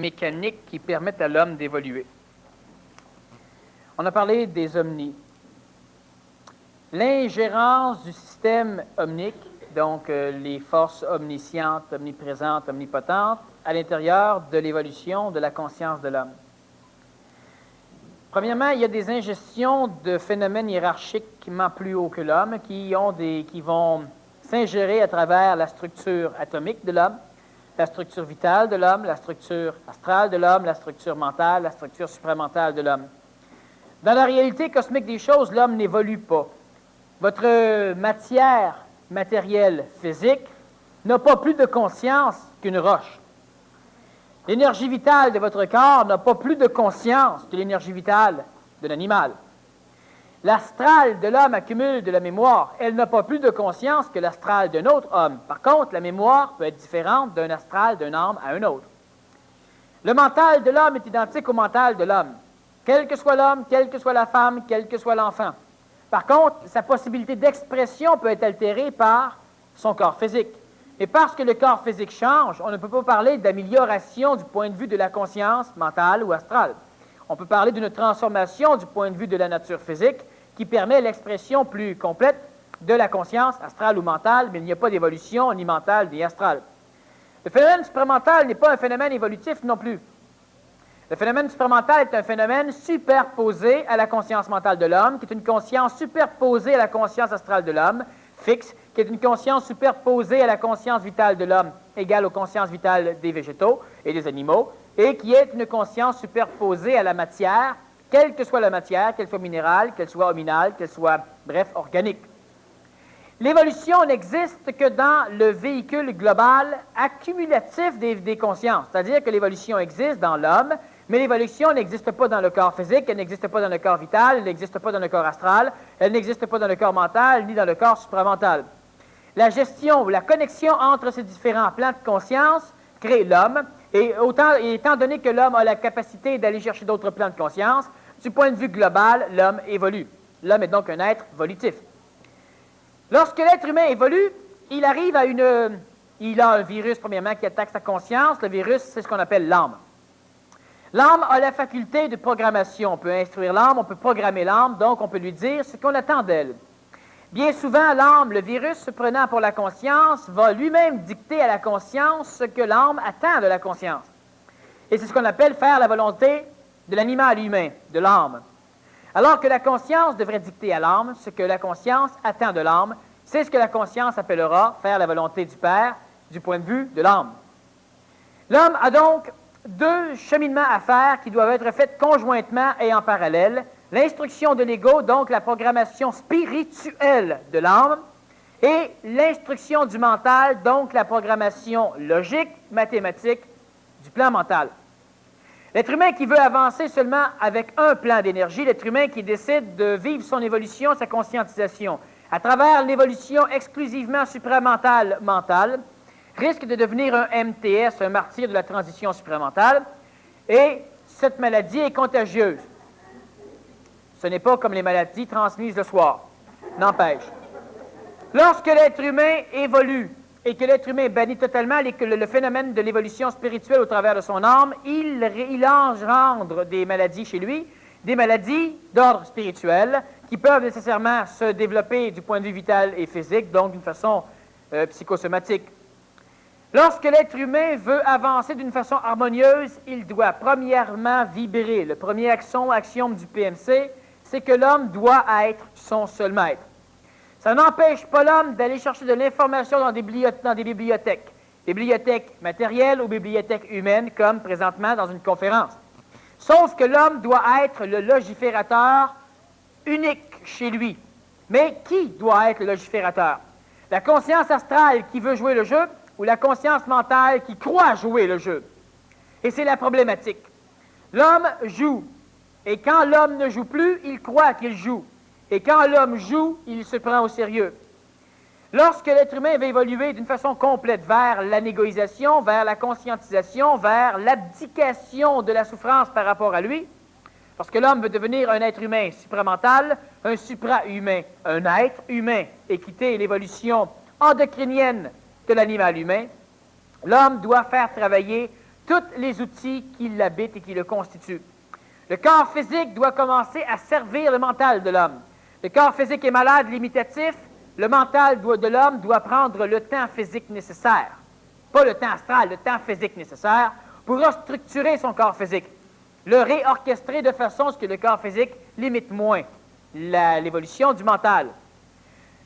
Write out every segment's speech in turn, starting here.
mécaniques qui permettent à l'homme d'évoluer. On a parlé des omnis. L'ingérence du système omnique, donc les forces omniscientes, omniprésentes, omnipotentes, à l'intérieur de l'évolution de la conscience de l'homme. Premièrement, il y a des ingestions de phénomènes hiérarchiquement plus hauts que l'homme qui vont s'ingérer à travers la structure atomique de l'homme, la structure vitale de l'homme, la structure astrale de l'homme, la structure mentale, la structure supramentale de l'homme. Dans la réalité cosmique des choses, l'homme n'évolue pas. Votre matière matérielle physique n'a pas plus de conscience qu'une roche. L'énergie vitale de votre corps n'a pas plus de conscience que l'énergie vitale de l'animal. L'astral de l'homme accumule de la mémoire. Elle n'a pas plus de conscience que l'astral d'un autre homme. Par contre, la mémoire peut être différente d'un astral d'un âme à un autre. Le mental de l'homme est identique au mental de l'homme. Quel que soit l'homme, quelle que soit la femme, quel que soit l'enfant. Par contre, sa possibilité d'expression peut être altérée par son corps physique. Et parce que le corps physique change, on ne peut pas parler d'amélioration du point de vue de la conscience mentale ou astrale. On peut parler d'une transformation du point de vue de la nature physique qui permet l'expression plus complète de la conscience astrale ou mentale, mais il n'y a pas d'évolution ni mentale ni astrale. Le phénomène supramental n'est pas un phénomène évolutif non plus. Le phénomène supramental est un phénomène superposé à la conscience mentale de l'homme, qui est une conscience superposée à la conscience astrale de l'homme, fixe, qui est une conscience superposée à la conscience vitale de l'homme, égale aux consciences vitales des végétaux et des animaux, et qui est une conscience superposée à la matière, quelle que soit la matière, qu'elle soit minérale, qu'elle soit hominale, qu'elle soit, bref, organique. L'évolution n'existe que dans le véhicule global accumulatif des consciences, c'est-à-dire que l'évolution existe dans l'homme, mais l'évolution n'existe pas dans le corps physique, elle n'existe pas dans le corps vital, elle n'existe pas dans le corps astral, elle n'existe pas dans le corps mental, ni dans le corps supramental. La gestion ou la connexion entre ces différents plans de conscience crée l'homme, et étant donné que l'homme a la capacité d'aller chercher d'autres plans de conscience, du point de vue global, l'homme évolue. L'homme est donc un être volitif. Lorsque l'être humain évolue, il arrive à il a un virus, premièrement, qui attaque sa conscience. Le virus, c'est ce qu'on appelle l'âme. L'âme a la faculté de programmation. On peut instruire l'âme, on peut programmer l'âme, donc on peut lui dire ce qu'on attend d'elle. Bien souvent, l'âme, le virus se prenant pour la conscience, va lui-même dicter à la conscience ce que l'âme attend de la conscience. Et c'est ce qu'on appelle faire la volonté de l'animal humain, de l'âme. Alors que la conscience devrait dicter à l'âme ce que la conscience attend de l'âme, c'est ce que la conscience appellera faire la volonté du Père du point de vue de l'âme. L'homme a donc deux cheminements à faire qui doivent être faits conjointement et en parallèle. L'instruction de l'ego, donc la programmation spirituelle de l'âme, et l'instruction du mental, donc la programmation logique, mathématique du plan mental. L'être humain qui veut avancer seulement avec un plan d'énergie, l'être humain qui décide de vivre son évolution, sa conscientisation, à travers l'évolution exclusivement supramentale mentale, risque de devenir un MTS, un martyr de la transition supramentale, et cette maladie est contagieuse. Ce n'est pas comme les maladies transmises le soir. N'empêche. Lorsque l'être humain évolue et que l'être humain bannit totalement le phénomène de l'évolution spirituelle au travers de son âme, il engendre des maladies chez lui, des maladies d'ordre spirituel qui peuvent nécessairement se développer du point de vue vital et physique, donc d'une façon psychosomatique. Lorsque l'être humain veut avancer d'une façon harmonieuse, il doit premièrement vibrer. Le premier axiome du PMC, c'est que l'homme doit être son seul maître. Ça n'empêche pas l'homme d'aller chercher de l'information dans des bibliothèques matérielles ou bibliothèques humaines, comme présentement dans une conférence. Sauf que l'homme doit être le logiférateur unique chez lui. Mais qui doit être le logiférateur? La conscience astrale qui veut jouer le jeu ou la conscience mentale qui croit jouer le jeu? Et c'est la problématique. L'homme joue, et quand l'homme ne joue plus, il croit qu'il joue. Et quand l'homme joue, il se prend au sérieux. Lorsque l'être humain va évoluer d'une façon complète vers l'anégoïsation, vers la conscientisation, vers l'abdication de la souffrance par rapport à lui, lorsque l'homme veut devenir un être humain supramental, un supra-humain, un être humain et quitter l'évolution endocrinienne de l'animal humain, l'homme doit faire travailler tous les outils qui l'habitent et qui le constituent. Le corps physique doit commencer à servir le mental de l'homme. Le corps physique est malade, limitatif. Le mental de l'homme doit prendre le temps physique nécessaire. Pas le temps astral, le temps physique nécessaire pour restructurer son corps physique. Le réorchestrer de façon à ce que le corps physique limite moins l'évolution du mental.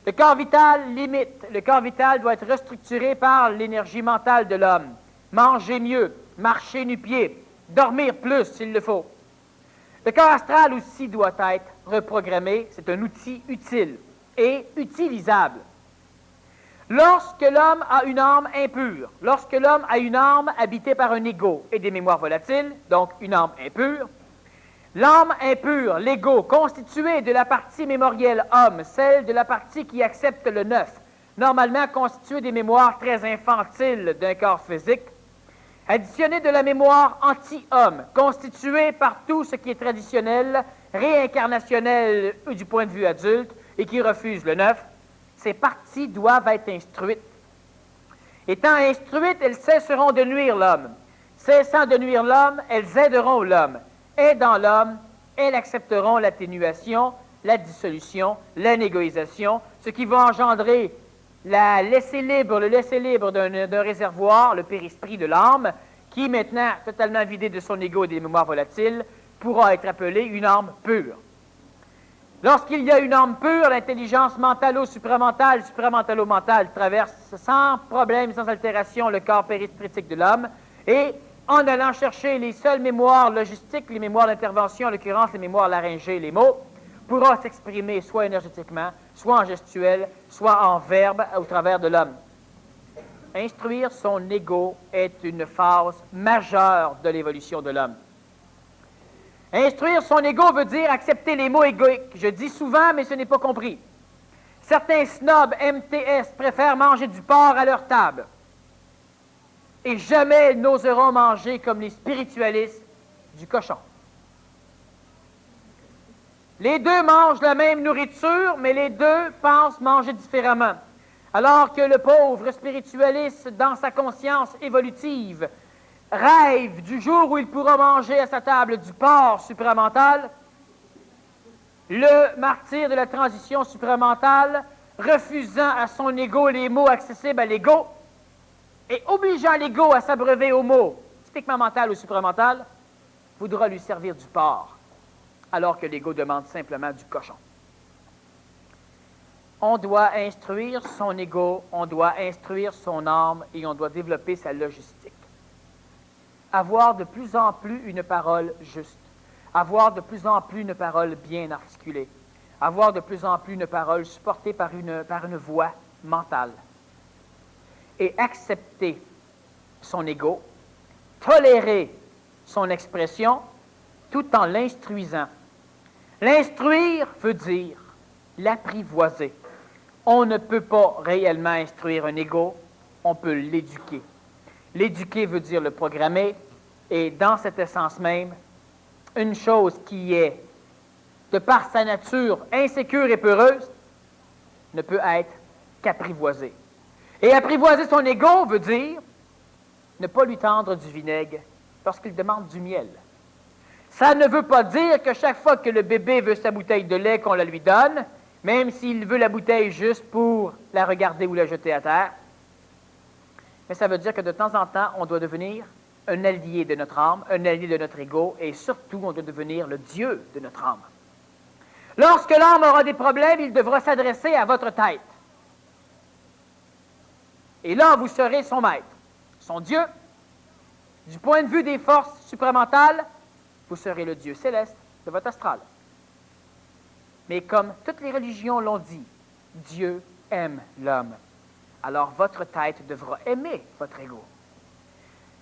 Le corps vital doit être restructuré par l'énergie mentale de l'homme. Manger mieux, marcher nu-pied, dormir plus s'il le faut. Le corps astral aussi doit être reprogrammé. C'est un outil utile et utilisable. Lorsque l'homme a une âme impure, lorsque l'homme a une âme habitée par un ego et des mémoires volatiles, donc une âme impure, l'âme impure, l'ego, constitué de la partie mémorielle homme, celle de la partie qui accepte le neuf, normalement constituée des mémoires très infantiles d'un corps physique, additionné de la mémoire anti-homme, constituée par tout ce qui est traditionnel, réincarnationnel du point de vue adulte et qui refuse le neuf, ces parties doivent être instruites. Étant instruites, elles cesseront de nuire l'homme. Cessant de nuire l'homme, elles aideront l'homme. Aidant l'homme, elles accepteront l'atténuation, la dissolution, l'anégoïsation, ce qui va engendrer le laisser libre d'un réservoir, le périsprit de l'âme, qui, maintenant totalement vidé de son ego et des mémoires volatiles, pourra être appelé une âme pure. Lorsqu'il y a une âme pure, l'intelligence mentalo-supramentale, supramentalo-mentale traverse sans problème, sans altération, le corps périsprétique de l'homme, et en allant chercher les seules mémoires logistiques, les mémoires d'intervention, en l'occurrence les mémoires laryngées, les mots, pourra s'exprimer soit énergétiquement, soit en gestuel, soit en verbe au travers de l'homme. Instruire son ego est une phase majeure de l'évolution de l'homme. Instruire son ego veut dire accepter les mots égoïques. Je dis souvent, mais ce n'est pas compris. Certains snobs MTS préfèrent manger du porc à leur table. Et jamais ils n'oseront manger comme les spiritualistes du cochon. Les deux mangent la même nourriture, mais les deux pensent manger différemment. Alors que le pauvre spiritualiste, dans sa conscience évolutive, rêve du jour où il pourra manger à sa table du porc supramental, le martyr de la transition supramentale, refusant à son ego les mots accessibles à l'ego et obligeant l'ego à s'abreuver aux mots typiquement mental ou supramental, voudra lui servir du porc, alors que l'ego demande simplement du cochon. On doit instruire son ego, on doit instruire son âme et on doit développer sa logistique. Avoir de plus en plus une parole juste, avoir de plus en plus une parole bien articulée, avoir de plus en plus une parole supportée par une voix mentale, et accepter son ego, tolérer son expression, tout en l'instruisant. L'instruire veut dire l'apprivoiser. On ne peut pas réellement instruire un ego, on peut l'éduquer. L'éduquer veut dire le programmer, et dans cette essence même, une chose qui est, de par sa nature insécure et peureuse, ne peut être qu'apprivoisée. Et apprivoiser son ego veut dire ne pas lui tendre du vinaigre lorsqu'il demande du miel. Ça ne veut pas dire que chaque fois que le bébé veut sa bouteille de lait, qu'on la lui donne, même s'il veut la bouteille juste pour la regarder ou la jeter à terre. Mais ça veut dire que de temps en temps, on doit devenir un allié de notre âme, un allié de notre ego, et surtout, on doit devenir le Dieu de notre âme. Lorsque l'âme aura des problèmes, il devra s'adresser à votre tête. Et là, vous serez son maître, son Dieu. Du point de vue des forces supramentales, vous serez le Dieu céleste de votre astral. Mais comme toutes les religions l'ont dit, Dieu aime l'homme. Alors votre tête devra aimer votre ego.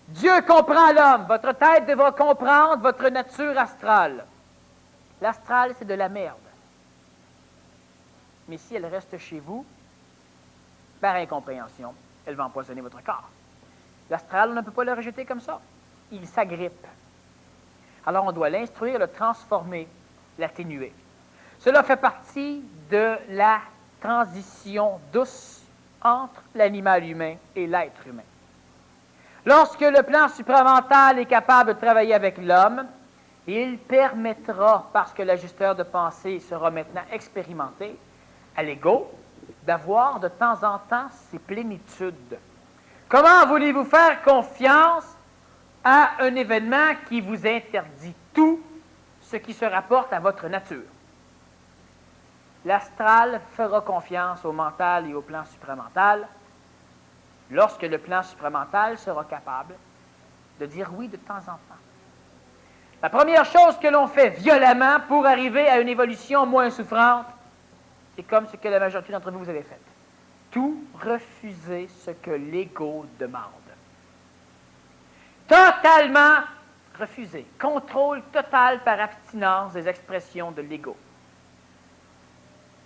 Dieu comprend l'homme. Votre tête devra comprendre votre nature astrale. L'astral, c'est de la merde. Mais si elle reste chez vous, par incompréhension, elle va empoisonner votre corps. L'astral, on ne peut pas le rejeter comme ça. Il s'agrippe. Alors on doit l'instruire, le transformer, l'atténuer. Cela fait partie de la transition douce entre l'animal humain et l'être humain. Lorsque le plan supramental est capable de travailler avec l'homme, il permettra, parce que l'ajusteur de pensée sera maintenant expérimenté, à l'ego, d'avoir de temps en temps ses plénitudes. Comment voulez-vous faire confiance à un événement qui vous interdit tout ce qui se rapporte à votre nature? L'astral fera confiance au mental et au plan supramental lorsque le plan supramental sera capable de dire oui de temps en temps. La première chose que l'on fait violemment pour arriver à une évolution moins souffrante, c'est comme ce que la majorité d'entre vous avez fait. Tout refuser ce que l'ego demande. Totalement refuser. Contrôle total par abstinence des expressions de l'ego.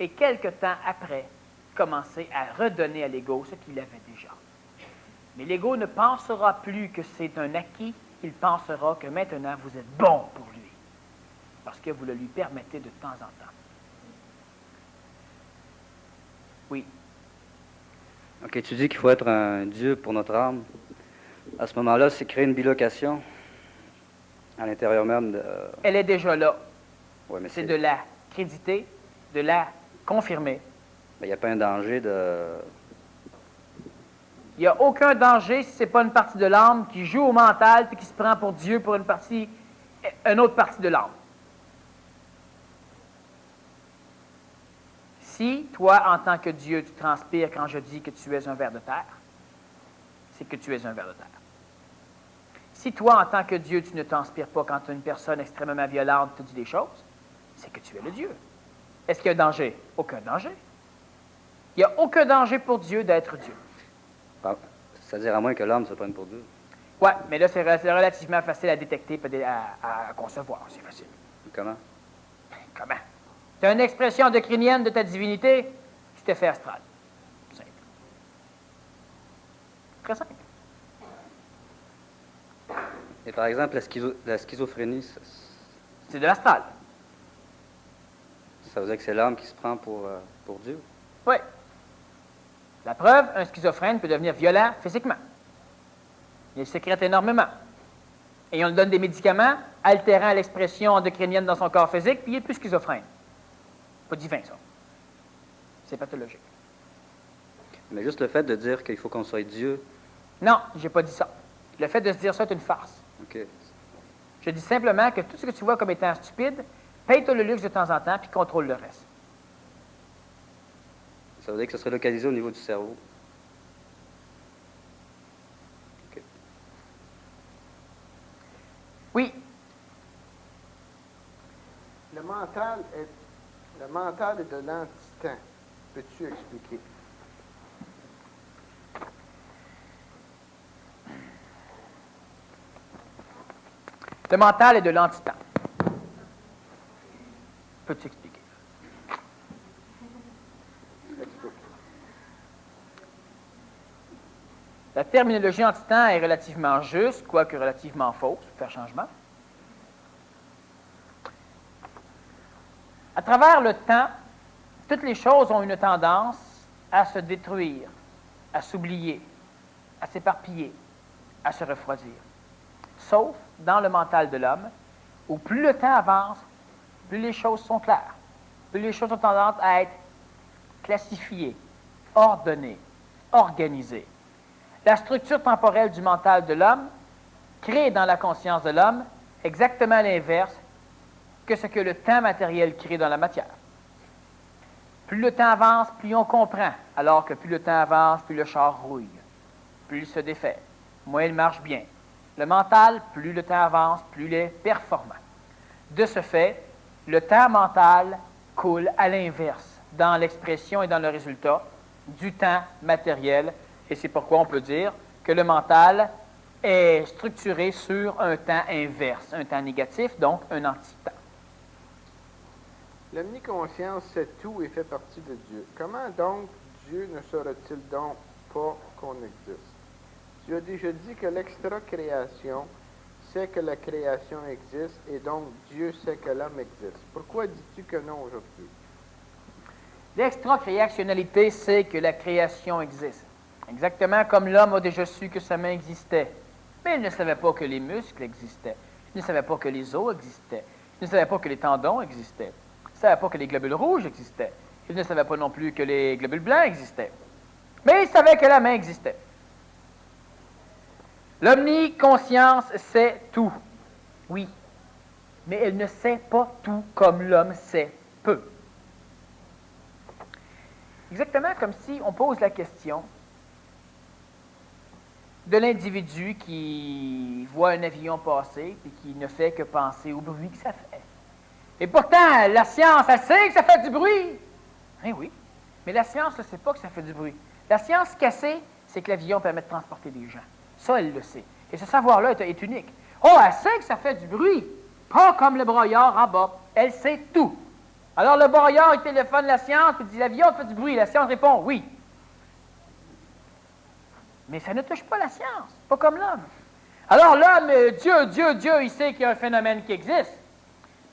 Et quelque temps après, commencer à redonner à l'ego ce qu'il avait déjà. Mais l'ego ne pensera plus que c'est un acquis, il pensera que maintenant vous êtes bon pour lui, parce que vous le lui permettez de temps en temps. Oui. OK, tu dis qu'il faut être un Dieu pour notre âme. À ce moment-là, c'est créer une bilocation à l'intérieur même de... Elle est déjà là. Ouais, mais c'est de la créditer, de la confirmer. Mais il n'y a pas un danger de... Il n'y a aucun danger si ce n'est pas une partie de l'âme qui joue au mental puis qui se prend pour Dieu pour une autre partie de l'âme. Si, toi, en tant que Dieu, tu transpires quand je dis que tu es un ver de terre, c'est que tu es un ver de terre. Si toi, en tant que Dieu, tu ne transpires pas quand une personne extrêmement violente te dit des choses, c'est que tu es le Dieu. Est-ce qu'il y a un danger? Aucun danger. Il n'y a aucun danger pour Dieu d'être Dieu. C'est-à-dire à moins que l'âme se prenne pour Dieu. Oui, mais là, c'est relativement facile à détecter et à concevoir. C'est facile. Comment? Comment? Tu as une expression endocrinienne de ta divinité, tu t'es fait astral. Simple. Très simple. Et par exemple, la schizophrénie, C'est de l'astral. ça veut dire que c'est l'âme qui se prend pour Dieu? Oui. La preuve, un schizophrène peut devenir violent physiquement. Il sécrète énormément. Et on lui donne des médicaments altérant l'expression endocrinienne dans son corps physique, puis il est plus schizophrène. Pas divin, ça. C'est pathologique. Mais juste le fait de dire qu'il faut qu'on soit Dieu... Non, j'ai pas dit ça. Le fait de se dire ça est une farce. OK. Je dis simplement que tout ce que tu vois comme étant stupide, paye-toi le luxe de temps en temps, puis contrôle le reste. Ça veut dire que ce serait localisé au niveau du cerveau. OK. Oui. Le mental est de l'antitemps. Peux-tu expliquer? Le mental est de l'antitemps. Peux-tu expliquer? Explique. La terminologie antitemps est relativement juste, quoique relativement fausse, pour faire changement. À travers le temps, toutes les choses ont une tendance à se détruire, à s'oublier, à s'éparpiller, à se refroidir. Sauf dans le mental de l'homme, où plus le temps avance, plus les choses sont claires, plus les choses ont tendance à être classifiées, ordonnées, organisées. La structure temporelle du mental de l'homme crée dans la conscience de l'homme exactement l'inverse que ce que le temps matériel crée dans la matière. Plus le temps avance, plus on comprend, alors que plus le temps avance, plus le char rouille, plus il se défait, moins il marche bien. Le mental, plus le temps avance, plus il est performant. De ce fait, le temps mental coule à l'inverse dans l'expression et dans le résultat du temps matériel, et c'est pourquoi on peut dire que le mental est structuré sur un temps inverse, un temps négatif, donc un anti-temps. L'omniconscience sait tout et fait partie de Dieu. Comment donc Dieu ne saurait-il donc pas qu'on existe? Tu as déjà dit que l'extra-création sait que la création existe et donc Dieu sait que l'homme existe. Pourquoi dis-tu que non aujourd'hui? L'extra-créationnalité sait que la création existe. Exactement comme l'homme a déjà su que sa main existait, Mais il ne savait pas que les muscles existaient. Il ne savait pas que les os existaient. Il ne savait pas que les tendons existaient. Il ne savait pas que les globules rouges existaient. Il ne savait pas non plus que les globules blancs existaient. Mais il savait que la main existait. L'omniconscience sait tout. Oui. Mais elle ne sait pas tout comme l'homme sait peu. Exactement comme si on pose la question de l'individu qui voit un avion passer et qui ne fait que penser au bruit que ça fait. Et pourtant, la science, elle sait que ça fait du bruit. Eh oui, mais la science ne sait pas que ça fait du bruit. La science, ce qu'elle sait, c'est que l'avion permet de transporter des gens. Ça, elle le sait. Et ce savoir-là est unique. Oh, elle sait que ça fait du bruit. Pas comme le broyeur en bas. Elle sait tout. Alors, le broyeur, il téléphone la science et dit, l'avion fait du bruit. La science répond, oui. Mais ça ne touche pas la science, pas comme l'homme. Alors l'homme, Dieu, il sait qu'il y a un phénomène qui existe.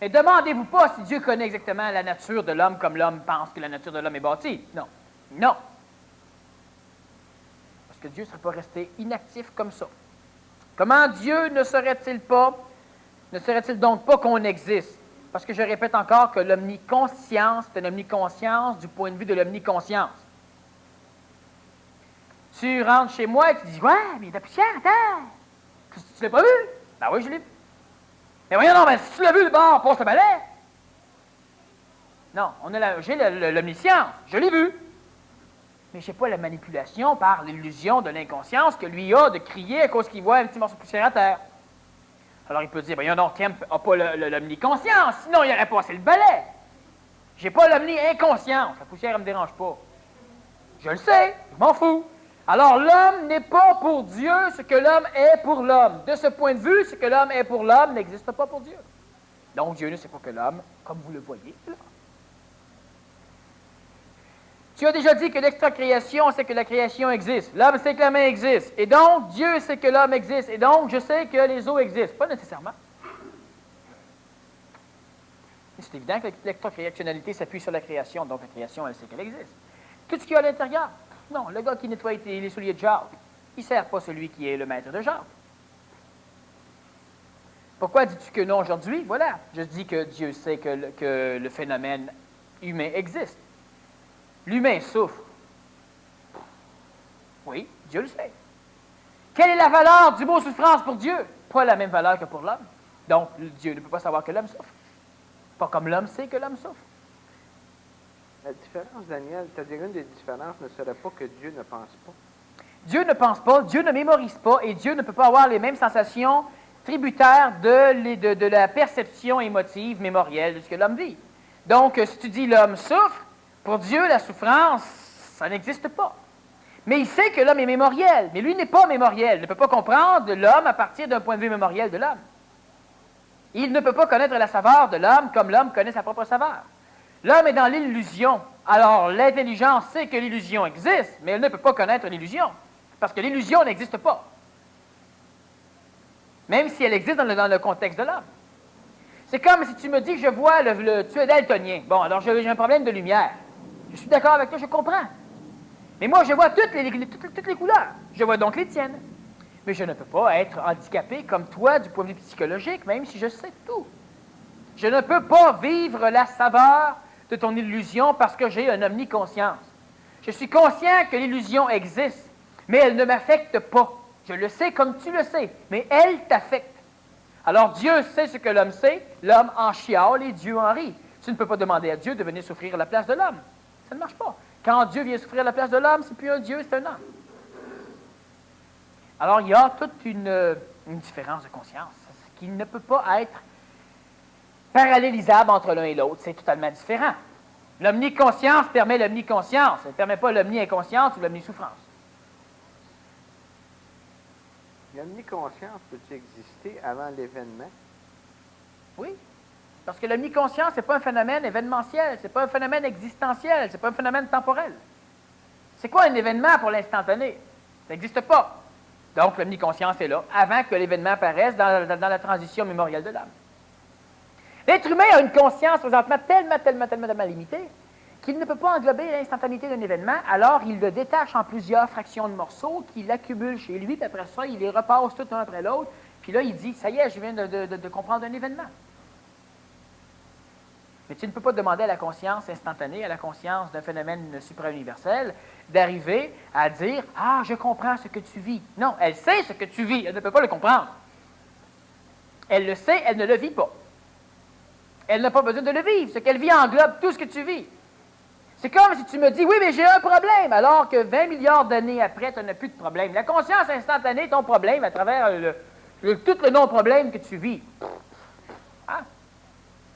Mais demandez-vous pas si Dieu connaît exactement la nature de l'homme comme l'homme pense que la nature de l'homme est bâtie. Non. Non. Parce que Dieu ne serait pas resté inactif comme ça. Comment Dieu ne serait-il donc pas qu'on existe? Parce que je répète encore que l'omniconscience, c'est une omniconscience du point de vue de l'omniconscience. Tu rentres chez moi et tu dis, ouais, mais il y a de la poussière, attends. Tu l'as pas vu? Ben oui, je l'ai vu. Mais voyons, non, mais si tu l'as vu, le bord, passe le balai. Non, j'ai l'omniscience, je l'ai vu. Mais je n'ai pas la manipulation par l'illusion de l'inconscience que lui a de crier à cause qu'il voit un petit morceau de poussière à terre. Alors il peut dire, voyons donc, Kemp n'a pas l'omniconscience, sinon il aurait passé le balai. J'ai pas l'omni-inconscience, la poussière ne me dérange pas. Je le sais, je m'en fous. Alors, l'homme n'est pas pour Dieu ce que l'homme est pour l'homme. De ce point de vue, ce que l'homme est pour l'homme n'existe pas pour Dieu. Donc, Dieu ne sait pas que l'homme, comme vous le voyez, là. Tu as déjà dit que l'extra-création sait que la création existe. L'homme sait que la main existe. Et donc, Dieu sait que l'homme existe. Et donc, je sais que les os existent. Pas nécessairement. C'est évident que l'extra-créationnalité s'appuie sur la création. Donc, la création, elle sait qu'elle existe. Tout ce qu'il y a à l'intérieur. Non, le gars qui nettoie les souliers de Jacques, il ne sert pas celui qui est le maître de Jacques. Pourquoi dis-tu que non aujourd'hui? Voilà, je dis que Dieu sait que le phénomène humain existe. L'humain souffre. Oui, Dieu le sait. Quelle est la valeur du mot souffrance pour Dieu? Pas la même valeur que pour l'homme. Donc, Dieu ne peut pas savoir que l'homme souffre. Pas comme l'homme sait que l'homme souffre. La différence, Daniel, c'est-à-dire une des différences ne serait pas que Dieu ne pense pas. Dieu ne pense pas, Dieu ne mémorise pas, et Dieu ne peut pas avoir les mêmes sensations tributaires de la perception émotive, mémorielle de ce que l'homme vit. Donc, si tu dis l'homme souffre, pour Dieu, la souffrance, ça n'existe pas. Mais il sait que l'homme est mémoriel, mais lui n'est pas mémoriel. Il ne peut pas comprendre l'homme à partir d'un point de vue mémoriel de l'homme. Il ne peut pas connaître la saveur de l'homme comme l'homme connaît sa propre saveur. L'homme est dans l'illusion. Alors, l'intelligence sait que l'illusion existe, mais elle ne peut pas connaître l'illusion, parce que l'illusion n'existe pas. Même si elle existe dans le contexte de l'homme. C'est comme si tu me dis que je vois tu es daltonien. Bon, alors j'ai un problème de lumière. Je suis d'accord avec toi, je comprends. Mais moi, je vois toutes les couleurs. Je vois donc les tiennes. Mais je ne peux pas être handicapé comme toi du point de vue psychologique, même si je sais tout. Je ne peux pas vivre la saveur de ton illusion parce que j'ai une omniconscience. Je suis conscient que l'illusion existe, mais elle ne m'affecte pas. Je le sais comme tu le sais, mais elle t'affecte. Alors Dieu sait ce que l'homme sait, l'homme en chiale et Dieu en rit. Tu ne peux pas demander à Dieu de venir souffrir à la place de l'homme. Ça ne marche pas. Quand Dieu vient souffrir à la place de l'homme, c'est plus un Dieu, c'est un homme. Alors il y a toute une différence de conscience qui ne peut pas être parallélisable entre l'un et l'autre. C'est totalement différent. L'omniconscience permet l'omniconscience. Elle ne permet pas l'omni-inconscience ou l'omnisouffrance. L'omniconscience peut-il exister avant l'événement? Oui. Parce que l'omniconscience, ce n'est pas un phénomène événementiel, ce n'est pas un phénomène existentiel, ce n'est pas un phénomène temporel. C'est quoi un événement pour l'instantané? Ça n'existe pas. Donc, l'omniconscience est là, avant que l'événement apparaisse dans la transition mémorielle de l'âme. L'être humain a une conscience présentement tellement limitée qu'il ne peut pas englober l'instantanéité d'un événement, alors il le détache en plusieurs fractions de morceaux qu'il accumule chez lui, puis après ça, il les repasse tout un après l'autre, puis là, il dit, ça y est, je viens de comprendre un événement. Mais tu ne peux pas demander à la conscience instantanée, à la conscience d'un phénomène suprauniversel, d'arriver à dire « Ah, je comprends ce que tu vis ». Non, elle sait ce que tu vis, elle ne peut pas le comprendre. Elle le sait, elle ne le vit pas. Elle n'a pas besoin de le vivre. Ce qu'elle vit englobe tout ce que tu vis. C'est comme si tu me dis « Oui, mais j'ai un problème », alors que 20 milliards d'années après, tu n'as plus de problème. La conscience instantanée est ton problème à travers tout le non-problème que tu vis. Hein?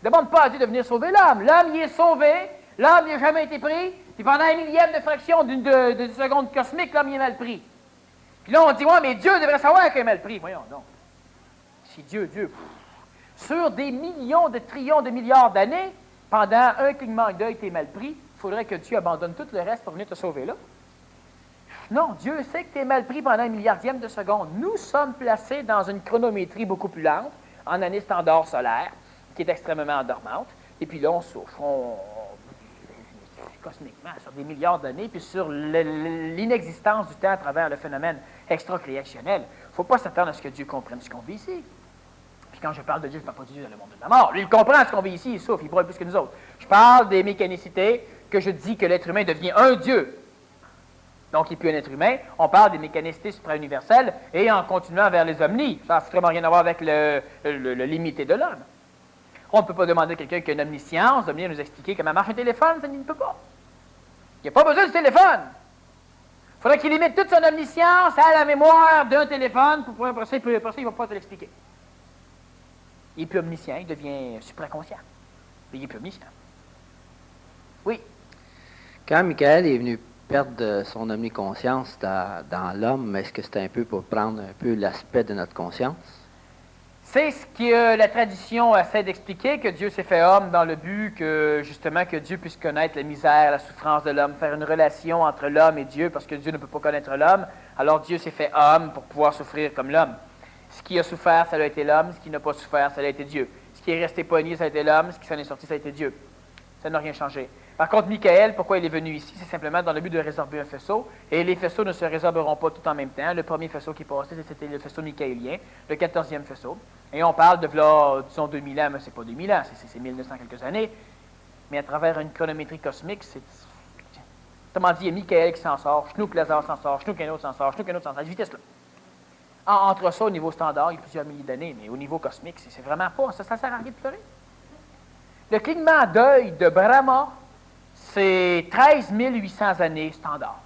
Ne demande pas à Dieu de venir sauver l'homme. L'homme, il est sauvé. L'homme, il n'a jamais été pris. Puis pendant un millième de fraction de seconde cosmique, l'homme, il est mal pris. Puis là, on dit, ouais, mais Dieu devrait savoir qu'il est mal pris. Voyons donc. Si Dieu, sur des millions de trillions de milliards d'années, pendant un clignement d'œil, tu es mal pris, il faudrait que Dieu abandonne tout le reste pour venir te sauver là. Non, Dieu sait que tu es mal pris pendant un milliardième de seconde. Nous sommes placés dans une chronométrie beaucoup plus lente, en année standard solaire, qui est extrêmement endormante. Et puis là, on souffre, cosmiquement, sur des milliards d'années, puis sur l'inexistence du temps à travers le phénomène extra-créationnel. Il ne faut pas s'attendre à ce que Dieu comprenne ce qu'on vit ici. Puis quand je parle de Dieu, je ne parle pas de Dieu dans le monde de la mort. Lui, il comprend ce qu'on vit ici, il souffre, il brûle plus que nous autres. Je parle des mécanicités, que je dis que l'être humain devient un Dieu. Donc, il n'est plus un être humain. On parle des mécanicités suprauniverselles et en continuant vers les omnis. Ça n'a vraiment rien à voir avec le limité de l'homme. On ne peut pas demander à quelqu'un qui a une omniscience de venir nous expliquer comment marche un téléphone, ça il ne peut pas. Il n'y a pas besoin du téléphone. Il faudrait qu'il limite toute son omniscience à la mémoire d'un téléphone pour pouvoir passer, il ne va pas te l'expliquer. Il n'est plus omniscient, il devient supraconscient. Mais il n'est plus omniscient. Oui. Quand Michael est venu perdre son omniconscience dans l'homme, est-ce que c'était un peu pour prendre un peu l'aspect de notre conscience? C'est ce que la tradition essaie d'expliquer, que Dieu s'est fait homme dans le but que, justement, que Dieu puisse connaître la misère, la souffrance de l'homme, faire une relation entre l'homme et Dieu, parce que Dieu ne peut pas connaître l'homme. Alors Dieu s'est fait homme pour pouvoir souffrir comme l'homme. Ce qui a souffert, ça a été l'homme. Ce qui n'a pas souffert, ça a été Dieu. Ce qui est resté pogné, ça a été l'homme. Ce qui s'en est sorti, ça a été Dieu. Ça n'a rien changé. Par contre, Michael, pourquoi il est venu ici? C'est simplement dans le but de résorber un faisceau. Et les faisceaux ne se résorberont pas tout en même temps. Le premier faisceau qui passait, c'était le faisceau michaélien, le 14e faisceau. Et on parle de, là, disons, 2000 ans, mais ce n'est pas 2000 ans, c'est 1900 quelques années. Mais à travers une chronométrie cosmique, c'est... Autrement dit, il y a Michael qui s'en sort, Chnook Lazare s'en sort, Chnook un autre s'en sort, Chnook un autre s'en sort, à cette vitesse-là. Entre ça, au niveau standard, il y a plusieurs milliers d'années, mais au niveau cosmique, c'est vraiment pas... Ça ne sert à rien de pleurer. Le clignement d'œil de Brahma, c'est 13 800 années standard.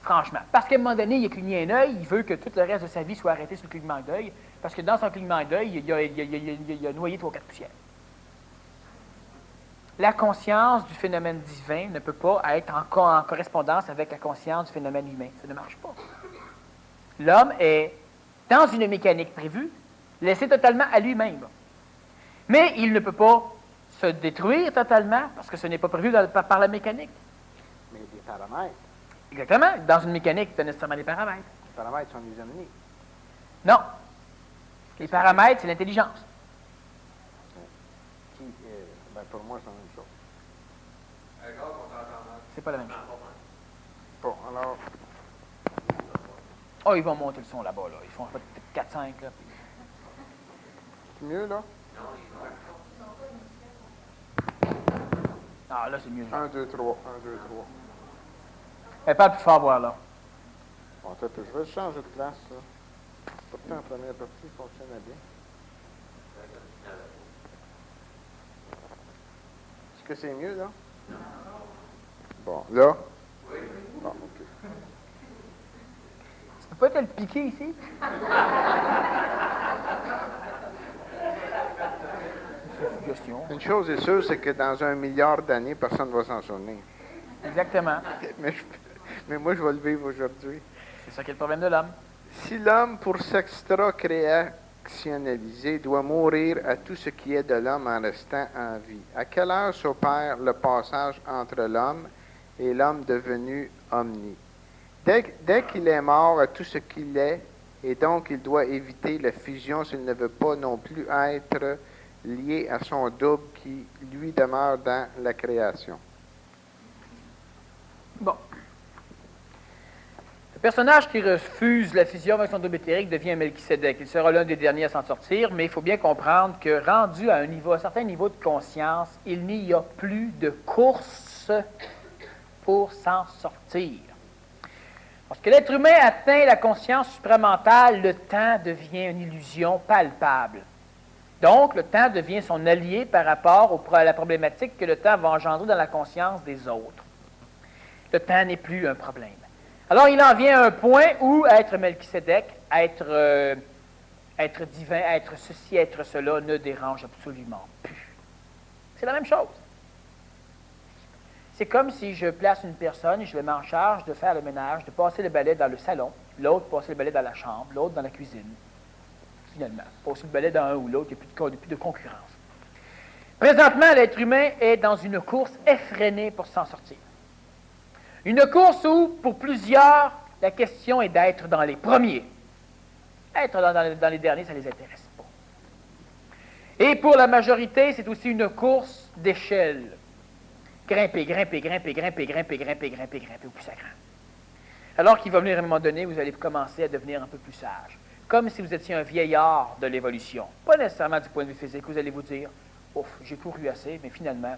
Franchement. Parce qu'à un moment donné, il a cligné un œil, il veut que tout le reste de sa vie soit arrêté sur le clignement d'œil, parce que dans son clignement d'œil, il a noyé 3 ou 4 poussières. La conscience du phénomène divin ne peut pas être en correspondance avec la conscience du phénomène humain. Ça ne marche pas. L'homme est, dans une mécanique prévue, laissé totalement à lui-même. Mais il ne peut pas se détruire totalement, parce que ce n'est pas prévu par la mécanique. Mais des paramètres. Exactement. Dans une mécanique, tu as nécessairement des paramètres. Les paramètres sont des omnis. Non. Les paramètres, c'est l'intelligence. Ben pour moi, c'est la même chose. C'est pas la même chose. Bon, alors, Oh, ils vont monter le son là-bas, là. Ils font peut-être 4-5, là. c'est mieux, là? Ah, là, c'est mieux. 1, 2, 3. 1, 2, 3. Elle parle plus fort, voir, là. Bon, attends, je vais changer de place, là. Pourtant, la première partie fonctionnait bien. Est-ce que c'est mieux, là? Bon, là? Oui. Bon, OK. Tu peux pas te le piquer ici? Suggestion. Une chose est sûre, c'est que dans 1 milliard d'années, personne ne va s'en souvenir. Exactement. Mais moi, je vais le vivre aujourd'hui. C'est ça qui est le problème de l'homme. Si l'homme, pour s'extra-créationnaliser, doit mourir à tout ce qui est de l'homme en restant en vie, à quelle heure s'opère le passage entre l'homme et l'homme devenu omni? Dès qu'il est mort à tout ce qu'il est, et donc il doit éviter la fusion s'il ne veut pas non plus être lié à son double qui, lui, demeure dans la création. Bon. Le personnage qui refuse la fusion avec son double éthérique devient Melchisédek. Il sera l'un des derniers à s'en sortir, mais il faut bien comprendre que rendu à un certain niveau de conscience, il n'y a plus de course pour s'en sortir. Lorsque l'être humain atteint la conscience supramentale, le temps devient une illusion palpable. Donc, le temps devient son allié par rapport à la problématique que le temps va engendrer dans la conscience des autres. Le temps n'est plus un problème. Alors, il en vient à un point où être Melchisédek, être divin, être ceci, être cela, ne dérange absolument plus. C'est la même chose. C'est comme si je place une personne et je le mets en charge de faire le ménage, de passer le balai dans le salon, l'autre passer le balai dans la chambre, l'autre dans la cuisine. Finalement, passer le balai dans un ou l'autre, il n'y a plus de concurrence. Présentement, l'être humain est dans une course effrénée pour s'en sortir. Une course où, pour plusieurs, la question est d'être dans les premiers. Être dans les derniers, ça ne les intéresse pas. Et pour la majorité, c'est aussi une course d'échelle. Grimper, grimper, grimper, grimper, grimper, grimper, grimper, grimper, au plus ça grimpe. Alors qu'il va venir à un moment donné, vous allez commencer à devenir un peu plus sage. Comme si vous étiez un vieillard de l'évolution. Pas nécessairement du point de vue physique. Vous allez vous dire, ouf, j'ai couru assez, mais finalement,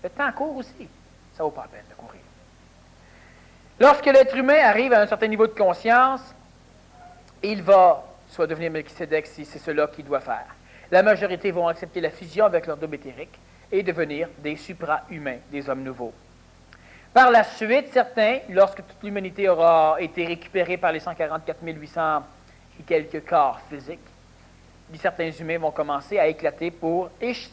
le temps court aussi. Ça vaut pas la peine de courir. Lorsque l'être humain arrive à un certain niveau de conscience, il va soit devenir Melchisédek si c'est cela qu'il doit faire. La majorité vont accepter la fusion avec leur double éthérique et devenir des supra-humains, des hommes nouveaux. Par la suite, certains, lorsque toute l'humanité aura été récupérée par les 144 800 et quelques corps physiques, certains humains vont commencer à éclater pour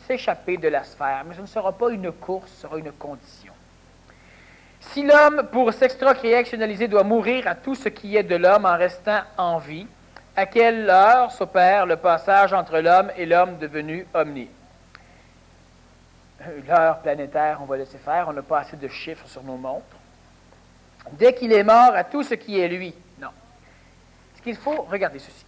s'échapper de la sphère. Mais ce ne sera pas une course, ce sera une condition. Si l'homme, pour s'extra-créationnaliser, doit mourir à tout ce qui est de l'homme en restant en vie, à quelle heure s'opère le passage entre l'homme et l'homme devenu omni? L'heure planétaire, on va laisser faire, on n'a pas assez de chiffres sur nos montres. Dès qu'il est mort à tout ce qui est lui. Non. Ce qu'il faut, regardez ceci.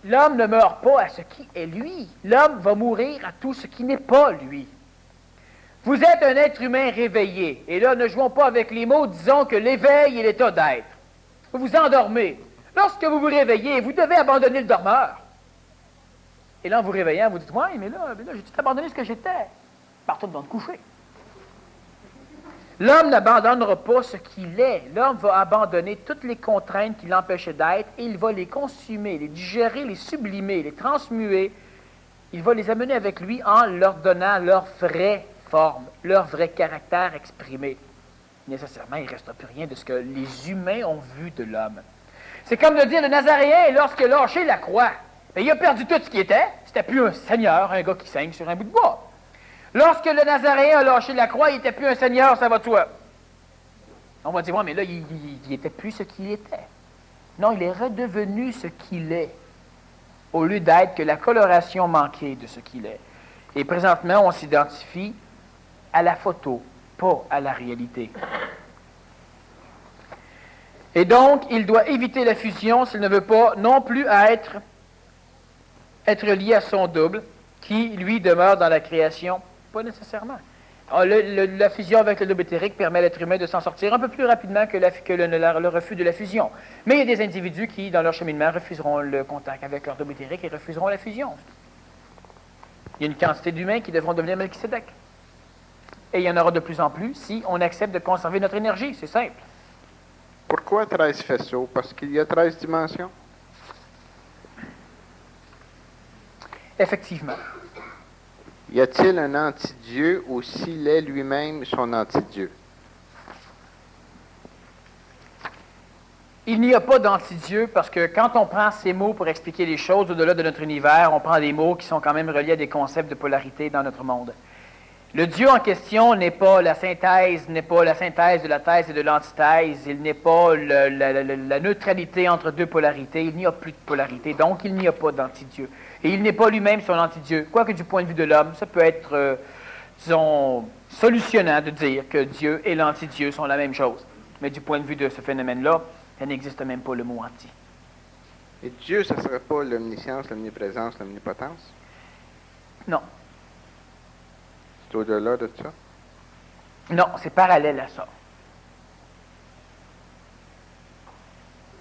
L'homme ne meurt pas à ce qui est lui. L'homme va mourir à tout ce qui n'est pas lui. Vous êtes un être humain réveillé. Et là, ne jouons pas avec les mots, disons que l'éveil est l'état d'être. Vous vous endormez. Lorsque vous vous réveillez, vous devez abandonner le dormeur. Et là, en vous réveillant, vous dites, oui, mais là j'ai tout abandonné ce que j'étais. Partons devant te coucher. L'homme n'abandonnera pas ce qu'il est. L'homme va abandonner toutes les contraintes qui l'empêchaient d'être et il va les consumer, les digérer, les sublimer, les transmuer. Il va les amener avec lui en leur donnant leur vraie forme, leur vrai caractère exprimé. Nécessairement, il ne restera plus rien de ce que les humains ont vu de l'homme. C'est comme de dire le Nazaréen, lorsqu'il a lâché la croix, bien, il a perdu tout ce qu'il était. C'était plus un seigneur, un gars qui saigne sur un bout de bois. Lorsque le Nazaréen a lâché la croix, il n'était plus un seigneur, ça va de soi. On va dire, ouais, mais là, il n'était plus ce qu'il était. Non, il est redevenu ce qu'il est, au lieu d'être que la coloration manquée de ce qu'il est. Et présentement, on s'identifie à la photo, pas à la réalité. Et donc, il doit éviter la fusion s'il ne veut pas non plus être lié à son double, qui, lui, demeure dans la création. Pas nécessairement. Alors, la fusion avec le double éthérique permet à l'être humain de s'en sortir un peu plus rapidement que le refus de la fusion. Mais il y a des individus qui, dans leur cheminement, refuseront le contact avec leur double éthérique et refuseront la fusion. Il y a une quantité d'humains qui devront devenir Melchisédek. Et il y en aura de plus en plus si on accepte de conserver notre énergie. C'est simple. Pourquoi 13 faisceaux? Parce qu'il y a 13 dimensions? Effectivement. Y a-t-il un anti-Dieu ou s'il est lui-même son anti-Dieu? Il n'y a pas d'anti-Dieu parce que quand on prend ces mots pour expliquer les choses au-delà de notre univers, on prend des mots qui sont quand même reliés à des concepts de polarité dans notre monde. Le Dieu en question n'est pas la synthèse de la thèse et de l'antithèse, il n'est pas la neutralité entre deux polarités, il n'y a plus de polarité, donc il n'y a pas d'anti-Dieu. Et il n'est pas lui-même son anti-Dieu, quoique du point de vue de l'homme, ça peut être, disons, solutionnant de dire que Dieu et l'anti-Dieu sont la même chose. Mais du point de vue de ce phénomène-là, il n'existe même pas le mot anti. Et Dieu, ça ne serait pas l'omniscience, l'omniprésence, l'omnipotence? Non. C'est au-delà de ça? Non, c'est parallèle à ça.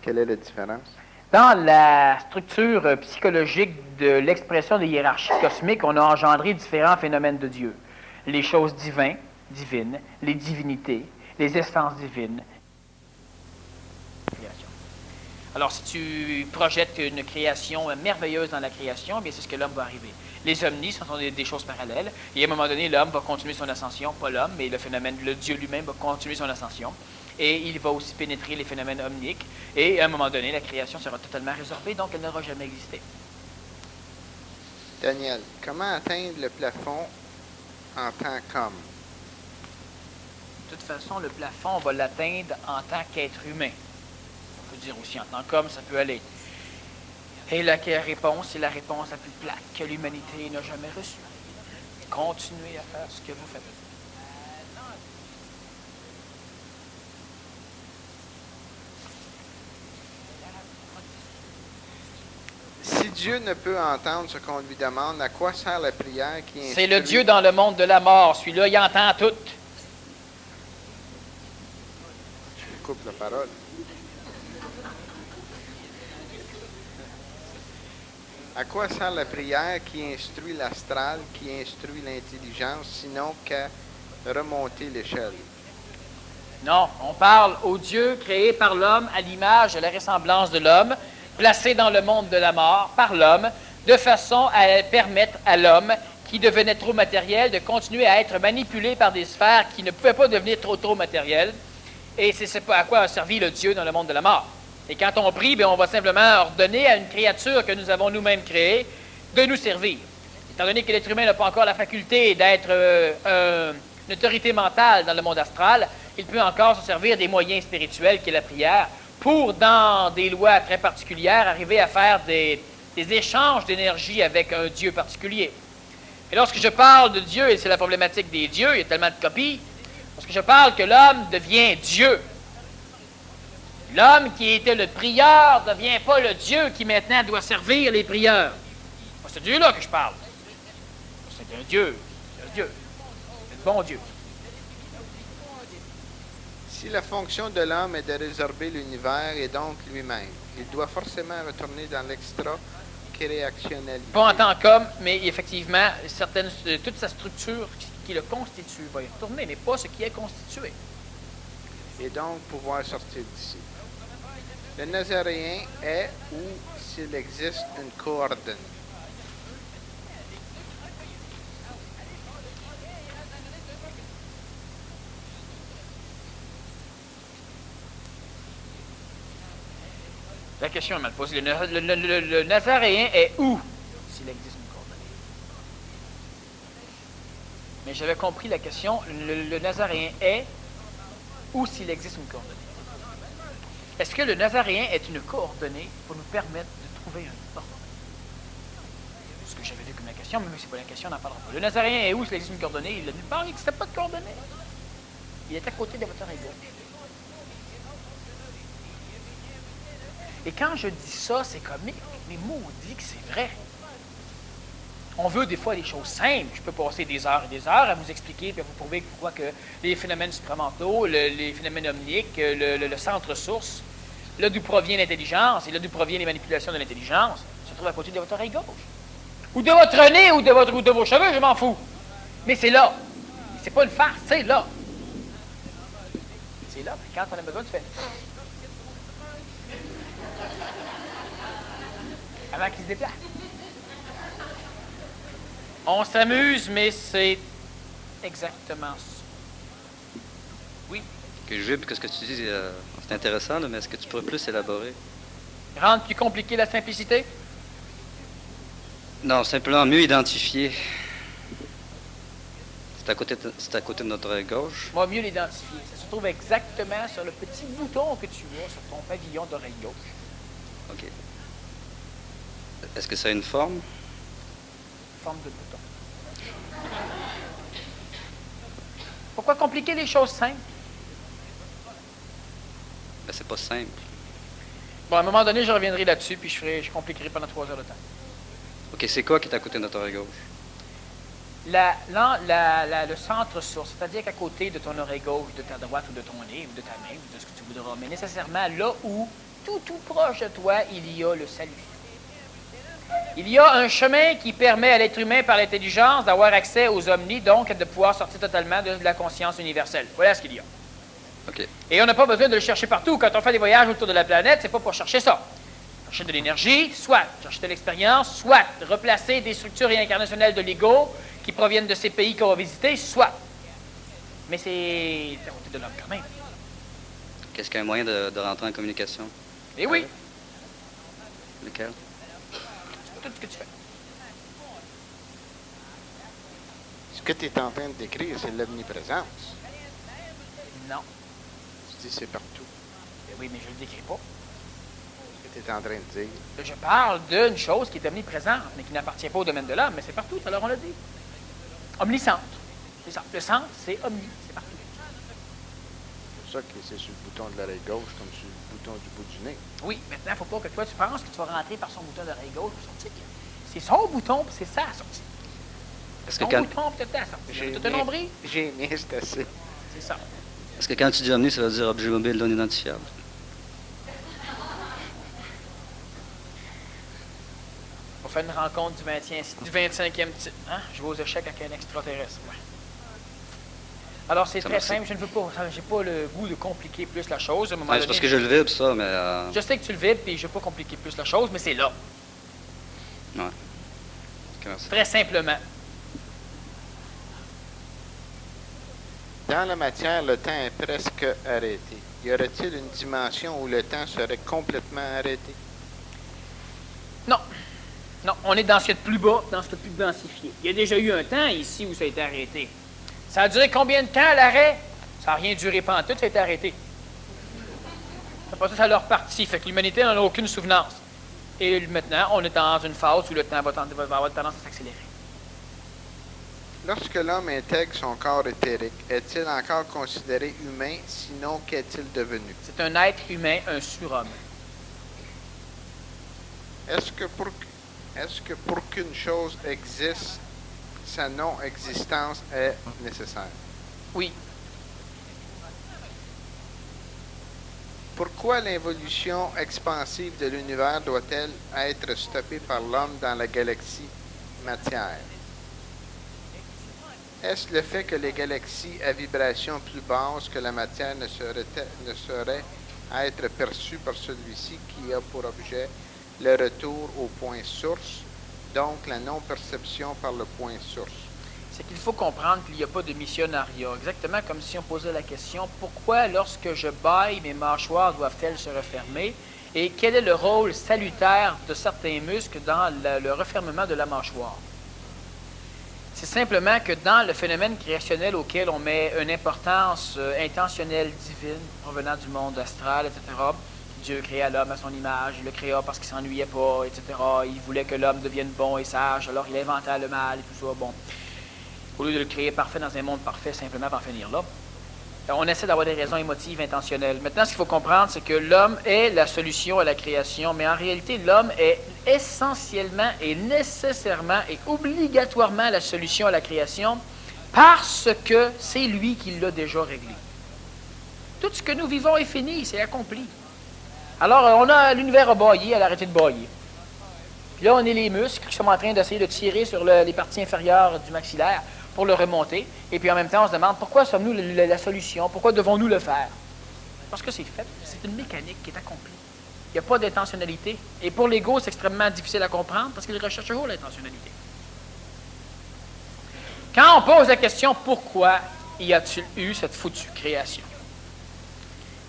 Quelle est la différence? Dans la structure psychologique de l'expression des hiérarchies cosmiques, on a engendré différents phénomènes de Dieu. Les choses divines, les divinités, les essences divines. Alors, si tu projettes une création merveilleuse dans la création, bien c'est ce que l'homme va arriver. Les omnis sont des choses parallèles, et à un moment donné, l'homme va continuer son ascension, pas l'homme, mais le phénomène, le Dieu lui-même va continuer son ascension, et il va aussi pénétrer les phénomènes omniques, et à un moment donné, la création sera totalement résorbée, donc elle n'aura jamais existé. Daniel, comment atteindre le plafond en tant qu'homme? De toute façon, le plafond, on va l'atteindre en tant qu'être humain. On peut dire aussi en tant qu'homme, ça peut aller. Et la réponse, c'est la réponse la plus plate que l'humanité n'a jamais reçue. Continuez à faire ce que vous faites. Si Dieu ne peut entendre ce qu'on lui demande, à quoi sert la prière qui instruit? C'est le Dieu dans le monde de la mort. Celui-là, il entend tout. Je coupe la parole. À quoi sert la prière qui instruit l'astral, qui instruit l'intelligence, sinon qu'à remonter l'échelle? Non, on parle au Dieu créé par l'homme à l'image et la ressemblance de l'homme, placé dans le monde de la mort par l'homme, de façon à permettre à l'homme qui devenait trop matériel de continuer à être manipulé par des sphères qui ne pouvaient pas devenir trop matérielles. Et c'est pas à quoi a servi le Dieu dans le monde de la mort. Et quand on prie, bien, on va simplement ordonner à une créature que nous avons nous-mêmes créée de nous servir. Étant donné que l'être humain n'a pas encore la faculté d'être une autorité mentale dans le monde astral, il peut encore se servir des moyens spirituels qu'est la prière pour, dans des lois très particulières, arriver à faire des échanges d'énergie avec un Dieu particulier. Et lorsque je parle de Dieu, et c'est la problématique des dieux, il y a tellement de copies, lorsque je parle que l'homme devient Dieu, l'homme qui était le prieur ne devient pas le Dieu qui maintenant doit servir les prieurs. C'est ce Dieu-là que je parle. C'est un Dieu. C'est un Dieu. C'est un bon Dieu. Si la fonction de l'homme est de résorber l'univers et donc lui-même, il doit forcément retourner dans l'extra-créationnalité. Pas en tant qu'homme, mais effectivement, toute sa structure qui le constitue va y retourner, mais pas ce qui est constitué. Et donc pouvoir sortir d'ici. Le Nazaréen est, ou s'il existe, une coordonnée. La question est mal posée. Le Nazaréen est où s'il existe une coordonnée? Mais j'avais compris la question. Le Nazaréen est où s'il existe une coordonnée? Est-ce que le Nazaréen est une coordonnée pour nous permettre de trouver un ordre? C'est ce que j'avais vu comme la question, mais c'est pas la question, on n'en parlera pas. Le Nazaréen est où s'il existe une coordonnée? Il a nulle part, il n'existait pas de coordonnée. Il est à côté de votre ego. Et quand je dis ça, c'est comique, mais maudit que c'est vrai. On veut des fois des choses simples. Je peux passer des heures et des heures à vous expliquer et à vous prouver pourquoi que les phénomènes supramentaux, les phénomènes omniques, le centre-source, là d'où provient l'intelligence et là d'où proviennent les manipulations de l'intelligence, se trouve à côté de votre oreille gauche. Ou de votre nez ou de vos cheveux, je m'en fous. Mais c'est là. C'est pas une farce, c'est là. C'est là. Quand on a besoin, tu fais... avant qu'il se déplace. On s'amuse, mais c'est exactement ça. Oui. Que je vibre que ce que tu dis, c'est intéressant, là, mais est-ce que tu pourrais plus élaborer? Rendre plus compliqué la simplicité? Non, simplement mieux identifier. C'est à côté de notre oreille gauche. Moi, mieux l'identifier. Ça se trouve exactement sur le petit bouton que tu as sur ton pavillon d'oreille gauche. OK. Est-ce que ça a une forme? Forme de bouton. Pourquoi compliquer les choses simples? Ben, c'est pas simple. Bon, à un moment donné, je reviendrai là-dessus, puis je compliquerai pendant 3 heures de temps. OK, c'est quoi qui est à côté de notre oreille gauche? Le centre source, c'est-à-dire qu'à côté de ton oreille gauche, de ta droite ou de ton nez, ou de ta main, ou de ce que tu voudras, mais nécessairement là où, tout proche de toi, il y a le salut. Il y a un chemin qui permet à l'être humain, par l'intelligence, d'avoir accès aux omnis, donc de pouvoir sortir totalement de la conscience universelle. Voilà ce qu'il y a. OK. Et on n'a pas besoin de le chercher partout. Quand on fait des voyages autour de la planète, c'est pas pour chercher ça. Chercher de l'énergie, soit chercher de l'expérience, soit replacer des structures réincarnationnelles de l'ego qui proviennent de ces pays qu'on va visiter, soit. Mais c'est à côté de l'homme quand même. Qu'est-ce qu'il y a un moyen de rentrer en communication? Et oui, Lequel? tout ce que tu fais. Ce que tu es en train de décrire, c'est l'omniprésence. Non. Tu dis c'est partout. Ben oui, mais je ne le décris pas. Ce que tu es en train de dire. Je parle d'une chose qui est omniprésente, mais qui n'appartient pas au domaine de l'homme, mais c'est partout, alors on l'a dit. Omnicentre. C'est ça. Le centre, c'est omni, c'est partout. C'est pour ça que c'est sur le bouton de l'oreille gauche comme sur le bouton du bout du nez. Oui, maintenant, il ne faut pas que toi, tu penses que tu vas rentrer par son bouton d'oreille gauche pour sortir. C'est son bouton, puis c'est ça, sortie. Est-ce Son que quand, bouton, puis t'as sortie. Tu as nombril? J'ai aimé, c'est assez. C'est ça. est-ce que quand tu dis omni, ça veut dire objet mobile non identifiable? On fait une rencontre du 25e type. Hein? Je vais aux échecs avec un extraterrestre. Ouais. Alors, c'est Ça très merci. simple. Je ne veux pas, j'ai pas le goût de compliquer plus la chose. À un moment Ouais, donné, c'est parce que je le vibre, ça, mais... je sais que tu le vibres, puis je ne veux pas compliquer plus la chose, mais c'est là. Ouais. OK, merci. Très simplement. Dans la matière, le temps est presque arrêté. Y aurait-il une dimension où le temps serait complètement arrêté? Non. Non, on est dans ce qu'il y a de plus bas, dans ce qu'il y a de plus densifié. Il y a déjà eu un temps ici où ça a été arrêté. Ça a duré combien de temps, l'arrêt? Ça n'a rien duré pantoute, ça a été arrêté. Ça passe à leur partie, fait que l'humanité n'en a aucune souvenance. Et maintenant, on est dans une phase où le temps va avoir tendance à s'accélérer. Lorsque l'homme intègre son corps éthérique, est-il encore considéré humain? Sinon, qu'est-il devenu? C'est un être humain, un surhomme. Est-ce que pour qu'une chose existe, sa non-existence est nécessaire? Oui. Pourquoi l'évolution expansive de l'univers doit-elle être stoppée par l'homme dans la galaxie matière? Est-ce le fait que les galaxies à vibration plus basse que la matière ne sauraient être perçues par celui-ci qui a pour objet le retour au point source, donc la non-perception par le point source? C'est qu'il faut comprendre qu'il n'y a pas de missionnariat. Exactement comme si on posait la question, pourquoi lorsque je bâille, mes mâchoires doivent-elles se refermer? Et quel est le rôle salutaire de certains muscles dans le refermement de la mâchoire? C'est simplement que dans le phénomène créationnel auquel on met une importance intentionnelle divine provenant du monde astral, etc., Dieu créa l'homme à son image, il le créa parce qu'il ne s'ennuyait pas, etc., il voulait que l'homme devienne bon et sage, alors il inventa le mal et tout ça, bon. Au lieu de le créer parfait dans un monde parfait, simplement par finir là. On essaie d'avoir des raisons émotives intentionnelles. Maintenant, ce qu'il faut comprendre, c'est que l'homme est la solution à la création, mais en réalité, l'homme est essentiellement et nécessairement et obligatoirement la solution à la création parce que c'est lui qui l'a déjà réglé. Tout ce que nous vivons est fini, c'est accompli. Alors, l'univers a bâillé, elle a arrêté de bâiller. Puis là, on est les muscles qui sont en train d'essayer de tirer sur les parties inférieures du maxillaire pour le remonter. Et puis en même temps, on se demande pourquoi sommes-nous la solution? Pourquoi devons-nous le faire? Parce que c'est fait. C'est une mécanique qui est accomplie. Il n'y a pas d'intentionnalité. Et pour l'ego, c'est extrêmement difficile à comprendre parce qu'il recherche toujours l'intentionnalité. Quand on pose la question pourquoi y a-t-il eu cette foutue création?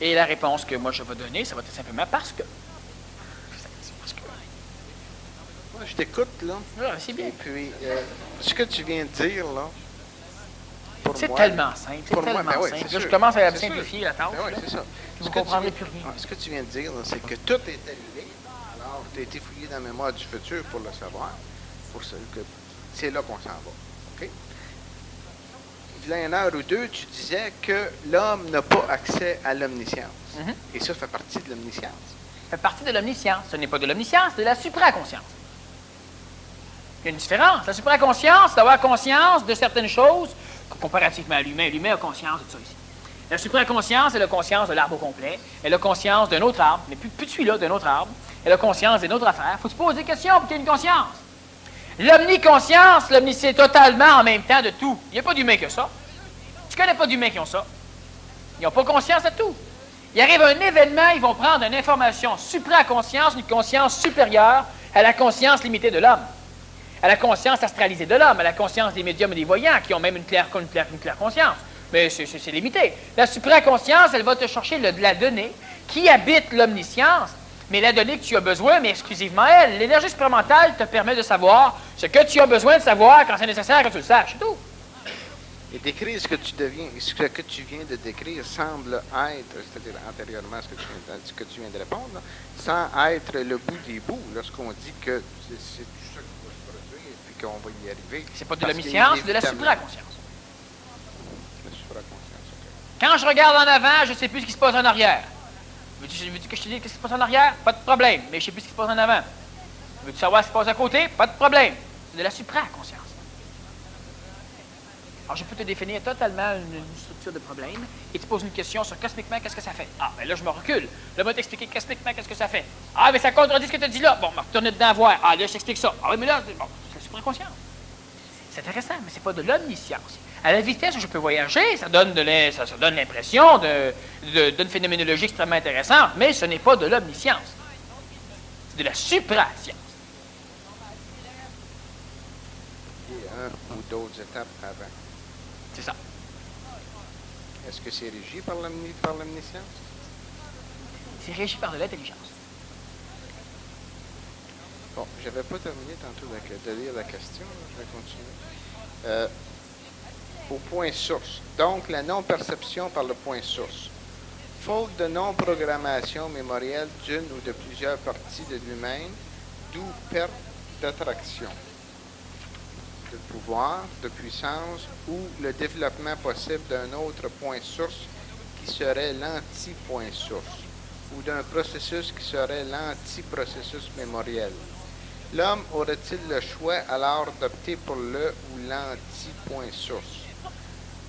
Et la réponse que moi je vais donner, ça va être simplement parce que. Moi, je t'écoute, là. Ah, c'est bien. Et puis, ce que tu viens de dire, là, pour C'est moi... tellement simple. C'est pour moi, tellement ben oui, simple. c'est Là, je sûr. commence à C'est simplifier sûr. la tâche. Ben oui, là. c'est ça. Vous ne comprendrez plus rien. Ce que tu viens de dire, là, c'est que tout est arrivé. Alors, tu as été fouillé dans la mémoire du futur pour le savoir. Pour ça que c'est là qu'on s'en va. OK? Il y a une heure ou deux, tu disais que l'homme n'a pas accès à l'omniscience. Mhm. Et ça fait partie de l'omniscience. Ça fait partie de l'omniscience. Ce n'est pas de l'omniscience, c'est de la supraconscience. Il y a une différence. La supraconscience, c'est d'avoir conscience de certaines choses comparativement à l'humain. L'humain a conscience de ça ici. La supraconscience, elle a conscience de l'arbre au complet. Elle a conscience d'un autre arbre, mais plus de celui-là, d'un autre arbre. Elle a conscience d'une autre affaire. Il faut se poser des questions pour qu'il y ait une conscience. L'omniconscience, c'est totalement en même temps de tout. Il n'y a pas d'humain que ça. Tu ne connais pas d'humains qui ont ça. Ils n'ont pas conscience de tout. Il arrive un événement, ils vont prendre une information supraconscience, une conscience supérieure à la conscience limitée de l'homme, à la conscience astralisée de l'homme, à la conscience des médiums et des voyants qui ont même une claire conscience. Mais c'est limité. La supraconscience, elle va te chercher la donnée qui habite l'omniscience, mais la donnée que tu as besoin, mais exclusivement elle. L'énergie supramentale te permet de savoir ce que tu as besoin de savoir quand c'est nécessaire que tu le saches, c'est tout. Et décrire ce que tu viens de décrire semble être, c'est-à-dire antérieurement à ce que tu viens de répondre, là, sans être le bout des bouts, lorsqu'on dit que c'est tout ça qui va se produire et puis qu'on va y arriver. C'est pas de l'omniscience, c'est de la supraconscience. La supraconscience, OK. Quand je regarde en avant, je ne sais plus ce qui se passe en arrière. Veux-tu que je te dise ce qui se passe en arrière? Pas de problème, mais je ne sais plus ce qui se passe en avant. Veux-tu savoir ce qui se passe à côté? Pas de problème. C'est de la supraconscience. Alors, je peux te définir totalement une structure de problème et tu poses une question sur cosmiquement, qu'est-ce que ça fait? Ah, ben là, je me recule. Là, je vais t'expliquer cosmiquement, qu'est-ce que ça fait? Ah, mais ça contredit ce que tu as dit là. Bon, on va retourner dedans voir. Ah, là, je t'explique ça. Ah, oui, mais là, bon, c'est la supraconscience. C'est intéressant, mais ce n'est pas de l'omniscience. À la vitesse où je peux voyager, ça donne l'impression d'une phénoménologie extrêmement intéressante, mais ce n'est pas de l'omniscience. C'est de la suprascience. Et un ou d'autres étapes avant. C'est ça. Est-ce que c'est régi par l'omniscience? C'est régi par de l'intelligence. Bon, je n'avais pas terminé tantôt de lire la question. Je vais continuer. Au point source. Donc, la non-perception par le point source. Faute de non-programmation mémorielle d'une ou de plusieurs parties de lui-même, d'où perte d'attraction, de pouvoir, de puissance, ou le développement possible d'un autre point source qui serait l'anti-point source, ou d'un processus qui serait l'anti-processus mémoriel. L'homme aurait-il le choix alors d'opter pour le ou l'anti-point source?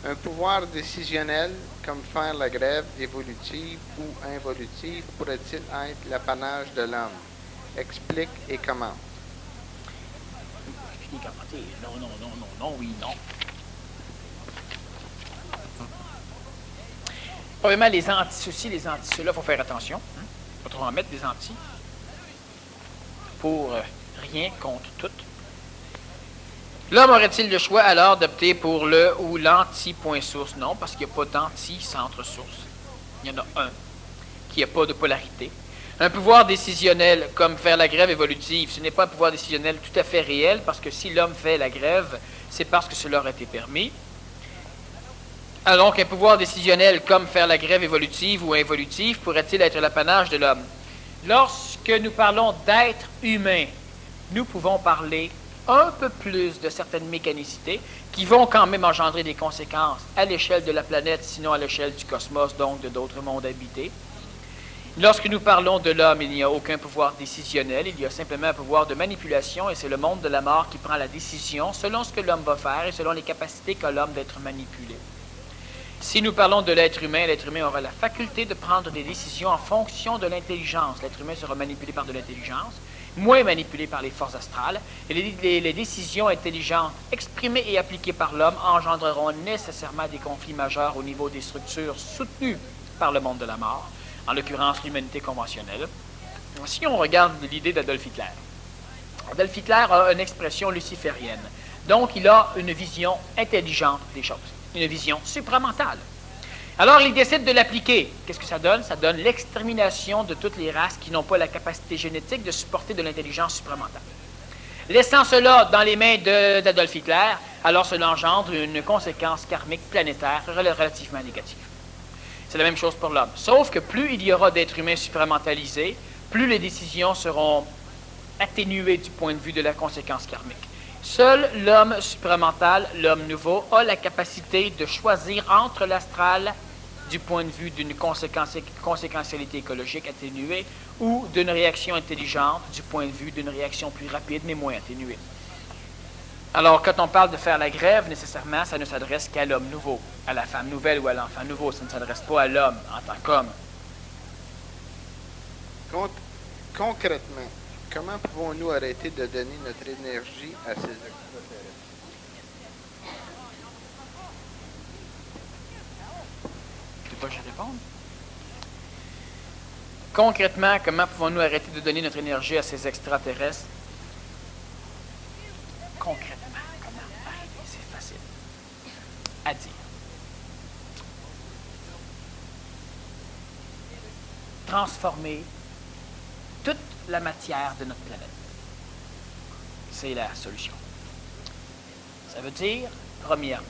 Un pouvoir décisionnel, comme faire la grève évolutive ou involutive, pourrait-il être l'apanage de l'homme? Explique et commente. Expliquer, commenter. Non, oui, non. Probablement, les anti-ceci, les anti-cela, il faut faire attention. Il ne faut pas trop en mettre des anti. Pour rien contre tout. L'homme aurait-il le choix alors d'opter pour le ou l'anti-point source? Non, parce qu'il n'y a pas d'anti-centre source. Il y en a un qui n'a pas de polarité. Un pouvoir décisionnel, comme faire la grève évolutive, ce n'est pas un pouvoir décisionnel tout à fait réel, parce que si l'homme fait la grève, c'est parce que cela aurait été permis. Alors, un pouvoir décisionnel, comme faire la grève évolutive ou involutive, pourrait-il être l'apanage de l'homme? Lorsque nous parlons d'être humain, nous pouvons parler un peu plus de certaines mécanicités qui vont quand même engendrer des conséquences à l'échelle de la planète, sinon à l'échelle du cosmos, donc de d'autres mondes habités. Lorsque nous parlons de l'homme, il n'y a aucun pouvoir décisionnel, il y a simplement un pouvoir de manipulation et c'est le monde de la mort qui prend la décision selon ce que l'homme va faire et selon les capacités qu'a l'homme d'être manipulé. Si nous parlons de l'être humain aura la faculté de prendre des décisions en fonction de l'intelligence. L'être humain sera manipulé par de l'intelligence, moins manipulé par les forces astrales, et les décisions intelligentes exprimées et appliquées par l'homme engendreront nécessairement des conflits majeurs au niveau des structures soutenues par le monde de la mort, en l'occurrence l'humanité conventionnelle. Si on regarde l'idée d'Adolf Hitler, Adolf Hitler a une expression luciférienne, donc il a une vision intelligente des choses, une vision supramentale. Alors, il décide de l'appliquer. Qu'est-ce que ça donne? Ça donne l'extermination de toutes les races qui n'ont pas la capacité génétique de supporter de l'intelligence supramentale. Laissant cela dans les mains d'Adolf Hitler, alors cela engendre une conséquence karmique planétaire relativement négative. C'est la même chose pour l'homme. Sauf que plus il y aura d'êtres humains supramentalisés, plus les décisions seront atténuées du point de vue de la conséquence karmique. Seul l'homme supramental, l'homme nouveau, a la capacité de choisir entre l'astral du point de vue d'une conséquentialité écologique atténuée ou d'une réaction intelligente du point de vue d'une réaction plus rapide mais moins atténuée. Alors, quand on parle de faire la grève, nécessairement, ça ne s'adresse qu'à l'homme nouveau, à la femme nouvelle ou à l'enfant nouveau. Ça ne s'adresse pas à l'homme en tant qu'homme. Concrètement, comment pouvons-nous arrêter de donner notre énergie à ces extraterrestres? Tu veux pas que je réponde? Concrètement, comment pouvons-nous arrêter de donner notre énergie à ces extraterrestres? Concrètement, comment arrêter? C'est facile à dire. Transformer toute la matière de notre planète. C'est la solution. Ça veut dire, premièrement,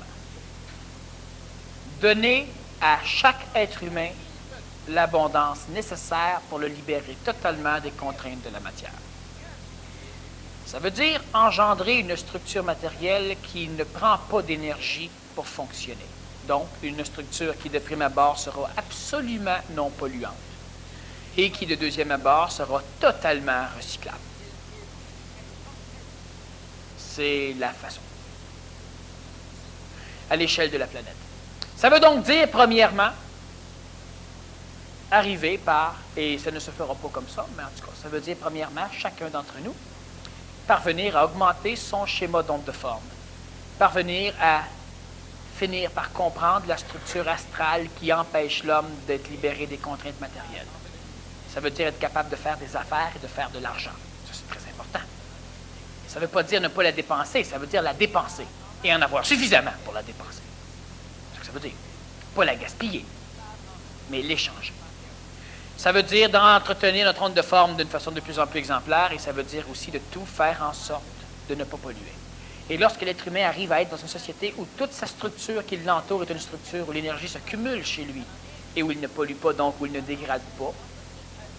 donner à chaque être humain l'abondance nécessaire pour le libérer totalement des contraintes de la matière. Ça veut dire engendrer une structure matérielle qui ne prend pas d'énergie pour fonctionner. Donc, une structure qui, de prime abord, sera absolument non polluante et qui, de deuxième abord, sera totalement recyclable. C'est la façon. À l'échelle de la planète. Ça veut donc dire, premièrement, arriver par, et ça ne se fera pas comme ça, mais en tout cas, ça veut dire, premièrement, chacun d'entre nous, parvenir à augmenter son schéma d'onde de forme, parvenir à finir par comprendre la structure astrale qui empêche l'homme d'être libéré des contraintes matérielles. Ça veut dire être capable de faire des affaires et de faire de l'argent. Ça, c'est très important. Ça ne veut pas dire ne pas la dépenser, ça veut dire la dépenser et en avoir suffisamment pour la dépenser. C'est ce que ça veut dire. Pas la gaspiller, mais l'échanger. Ça veut dire d'entretenir notre onde de forme d'une façon de plus en plus exemplaire et ça veut dire aussi de tout faire en sorte de ne pas polluer. Et lorsque l'être humain arrive à être dans une société où toute sa structure qui l'entoure est une structure où l'énergie se cumule chez lui et où il ne pollue pas, donc où il ne dégrade pas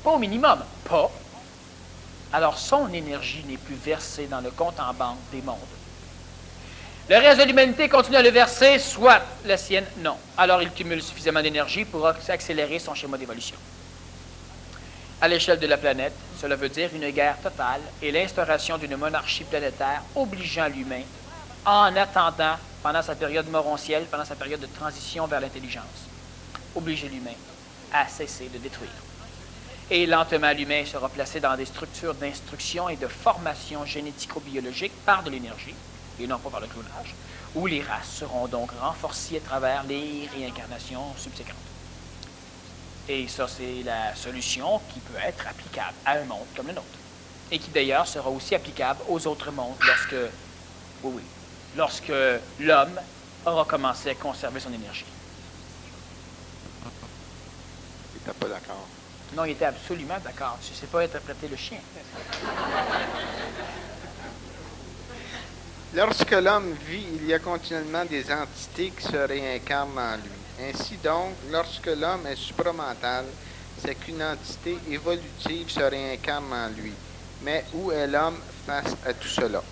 au minimum, pas, alors son énergie n'est plus versée dans le compte en banque des mondes. Le reste de l'humanité continue à le verser, soit la sienne, non. Alors il cumule suffisamment d'énergie pour accélérer son schéma d'évolution. À l'échelle de la planète, cela veut dire une guerre totale et l'instauration d'une monarchie planétaire obligeant l'humain, en attendant, pendant sa période morontielle, pendant sa période de transition vers l'intelligence, obliger l'humain à cesser de détruire. Et lentement, l'humain sera placé dans des structures d'instruction et de formation génético-biologique par de l'énergie, et non pas par le clonage, où les races seront donc renforcées à travers les réincarnations subséquentes. Et ça, c'est la solution qui peut être applicable à un monde comme le nôtre. Et qui d'ailleurs sera aussi applicable aux autres mondes lorsque l'homme aura commencé à conserver son énergie. Il n'était pas d'accord. Non, il était absolument d'accord. Je ne sais pas interpréter le chien. Lorsque l'homme vit, il y a continuellement des entités qui se réincarnent en lui. Ainsi donc, lorsque l'homme est supramental, c'est qu'une entité évolutive se réincarne en lui. Mais où est l'homme face à tout cela?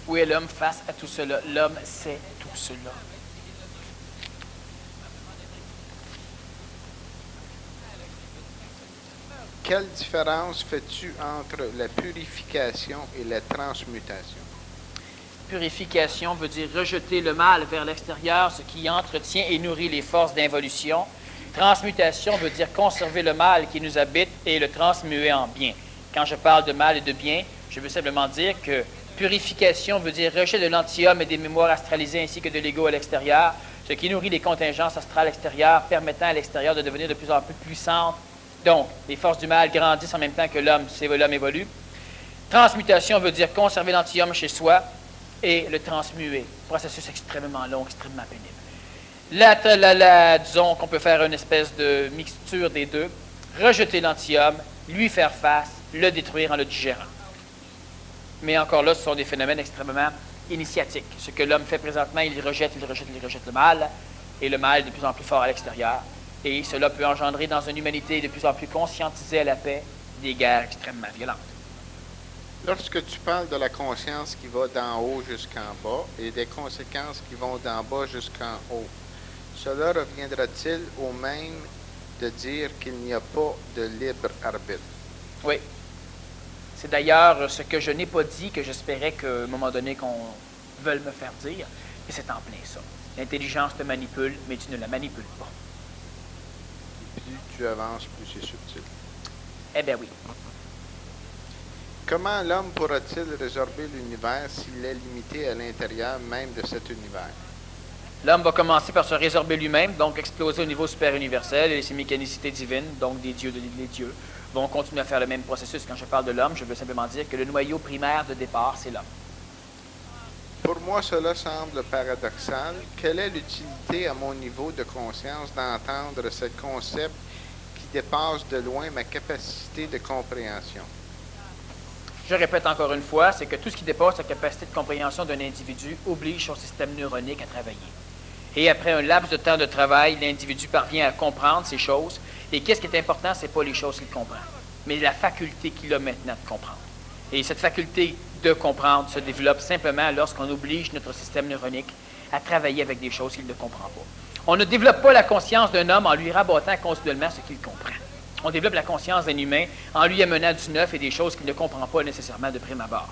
Où est l'homme face à tout cela? L'homme sait tout cela. Quelle différence fais-tu entre la purification et la transmutation? Purification veut dire rejeter le mal vers l'extérieur, ce qui entretient et nourrit les forces d'involution. Transmutation veut dire conserver le mal qui nous habite et le transmuer en bien. Quand je parle de mal et de bien, je veux simplement dire que purification veut dire rejet de l'antihomme et des mémoires astralisées ainsi que de l'ego à l'extérieur, ce qui nourrit les contingences astrales extérieures, permettant à l'extérieur de devenir de plus en plus puissante. Donc, les forces du mal grandissent en même temps que l'homme évolue. Transmutation veut dire conserver l'antihomme chez soi et le transmuer. Processus extrêmement long, extrêmement pénible. Disons qu'on peut faire une espèce de mixture des deux. Rejeter l'antihomme, lui faire face, le détruire en le digérant. Mais encore là, ce sont des phénomènes extrêmement initiatiques. Ce que l'homme fait présentement, il rejette le mal, et le mal est de plus en plus fort à l'extérieur. Et cela peut engendrer dans une humanité de plus en plus conscientisée à la paix des guerres extrêmement violentes. Lorsque tu parles de la conscience qui va d'en haut jusqu'en bas et des conséquences qui vont d'en bas jusqu'en haut, cela reviendra-t-il au même de dire qu'il n'y a pas de libre arbitre? Oui. C'est d'ailleurs ce que je n'ai pas dit, que j'espérais qu'à un moment donné qu'on veuille me faire dire, et c'est en plein ça. L'intelligence te manipule, mais tu ne la manipules pas. Et plus tu avances, plus c'est subtil. Eh bien oui. Comment l'homme pourra-t-il résorber l'univers s'il est limité à l'intérieur même de cet univers? L'homme va commencer par se résorber lui-même, donc exploser au niveau super-universel, et ses mécanicités divines, donc des dieux, les dieux, vont continuer à faire le même processus. Quand je parle de l'homme, je veux simplement dire que le noyau primaire de départ, c'est l'homme. Pour moi, cela semble paradoxal. Quelle est l'utilité à mon niveau de conscience d'entendre ce concept qui dépasse de loin ma capacité de compréhension? Je répète encore une fois, c'est que tout ce qui dépasse la capacité de compréhension d'un individu oblige son système neuronique à travailler. Et après un laps de temps de travail, l'individu parvient à comprendre ces choses. Et qu'est-ce qui est important, ce n'est pas les choses qu'il comprend, mais la faculté qu'il a maintenant de comprendre. Et cette faculté de comprendre se développe simplement lorsqu'on oblige notre système neuronique à travailler avec des choses qu'il ne comprend pas. On ne développe pas la conscience d'un homme en lui rabattant continuellement ce qu'il comprend. On développe la conscience d'un humain en lui amenant du neuf et des choses qu'il ne comprend pas nécessairement de prime abord.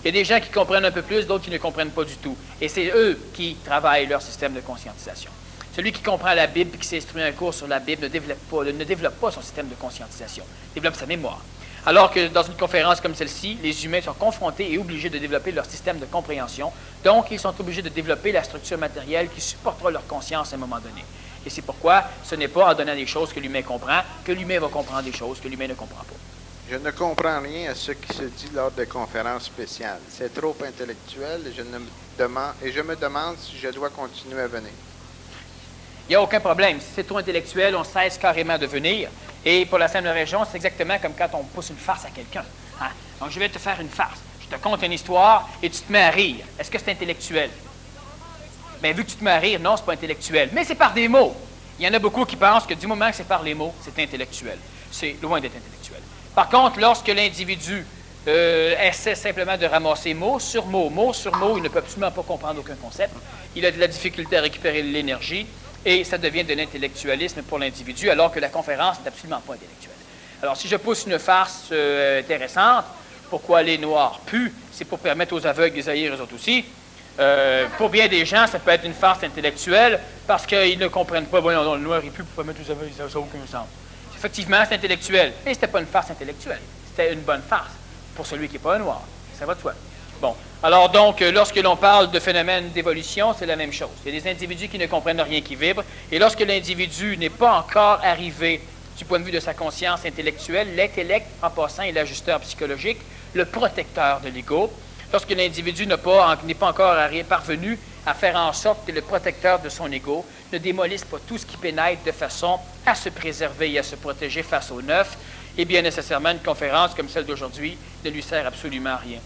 Il y a des gens qui comprennent un peu plus, d'autres qui ne comprennent pas du tout. Et c'est eux qui travaillent leur système de conscientisation. Celui qui comprend la Bible et qui s'est instruit un cours sur la Bible ne développe pas son système de conscientisation, développe sa mémoire. Alors que dans une conférence comme celle-ci, les humains sont confrontés et obligés de développer leur système de compréhension. Donc, ils sont obligés de développer la structure matérielle qui supportera leur conscience à un moment donné. Et c'est pourquoi ce n'est pas en donnant des choses que l'humain comprend que l'humain va comprendre des choses que l'humain ne comprend pas. Je ne comprends rien à ce qui se dit lors de conférences spéciales. C'est trop intellectuel et je me demande si je dois continuer à venir. Il n'y a aucun problème. Si c'est trop intellectuel, on cesse carrément de venir. Et pour la simple raison, c'est exactement comme quand on pousse une farce à quelqu'un. Hein? Donc, je vais te faire une farce. Je te conte une histoire et tu te mets à rire. Est-ce que c'est intellectuel? Bien, vu que tu te mets à rire, non, c'est pas intellectuel. Mais c'est par des mots. Il y en a beaucoup qui pensent que du moment que c'est par les mots, c'est intellectuel. C'est loin d'être intellectuel. Par contre, lorsque l'individu essaie simplement de ramasser mot sur mot, il ne peut absolument pas comprendre aucun concept. Il a de la difficulté à récupérer l'énergie. Et ça devient de l'intellectualisme pour l'individu, alors que la conférence n'est absolument pas intellectuelle. Alors, si je pousse une farce intéressante, pourquoi les Noirs puent, c'est pour permettre aux aveugles de haïr eux autres aussi. Pour bien des gens, ça peut être une farce intellectuelle, parce qu'ils ne comprennent pas, voyons, non, le noir il pue pour permettre aux aveugles, ça n'a aucun sens. Effectivement, c'est intellectuel, mais ce n'était pas une farce intellectuelle. C'était une bonne farce pour celui qui n'est pas un noir. Ça va de soi. Bon. Alors donc, lorsque l'on parle de phénomène d'évolution, c'est la même chose. Il y a des individus qui ne comprennent rien qui vibrent, et lorsque l'individu n'est pas encore arrivé du point de vue de sa conscience intellectuelle, l'intellect, en passant, est l'ajusteur psychologique, le protecteur de l'ego. Lorsque l'individu n'est pas encore parvenu à faire en sorte que le protecteur de son ego ne démolisse pas tout ce qui pénètre de façon à se préserver et à se protéger face au neuf, et bien nécessairement une conférence comme celle d'aujourd'hui ne lui sert absolument à rien.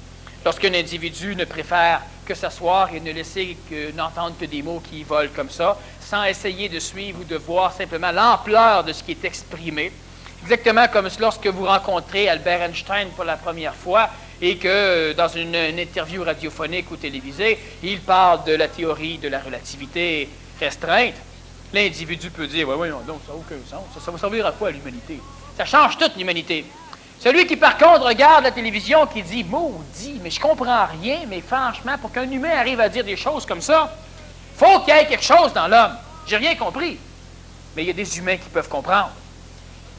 Lorsqu'un individu ne préfère que s'asseoir et ne laisser n'entendre que des mots qui volent comme ça, sans essayer de suivre ou de voir simplement l'ampleur de ce qui est exprimé, exactement comme lorsque vous rencontrez Albert Einstein pour la première fois et que dans une interview radiophonique ou télévisée, il parle de la théorie de la relativité restreinte, l'individu peut dire « Oui, non, ça n'a aucun sens, ça va servir à quoi l'humanité? Ça change toute l'humanité. » Celui qui, par contre, regarde la télévision, qui dit « Maudit, mais je comprends rien, mais franchement, pour qu'un humain arrive à dire des choses comme ça, il faut qu'il y ait quelque chose dans l'homme. J'ai rien compris. » Mais il y a des humains qui peuvent comprendre.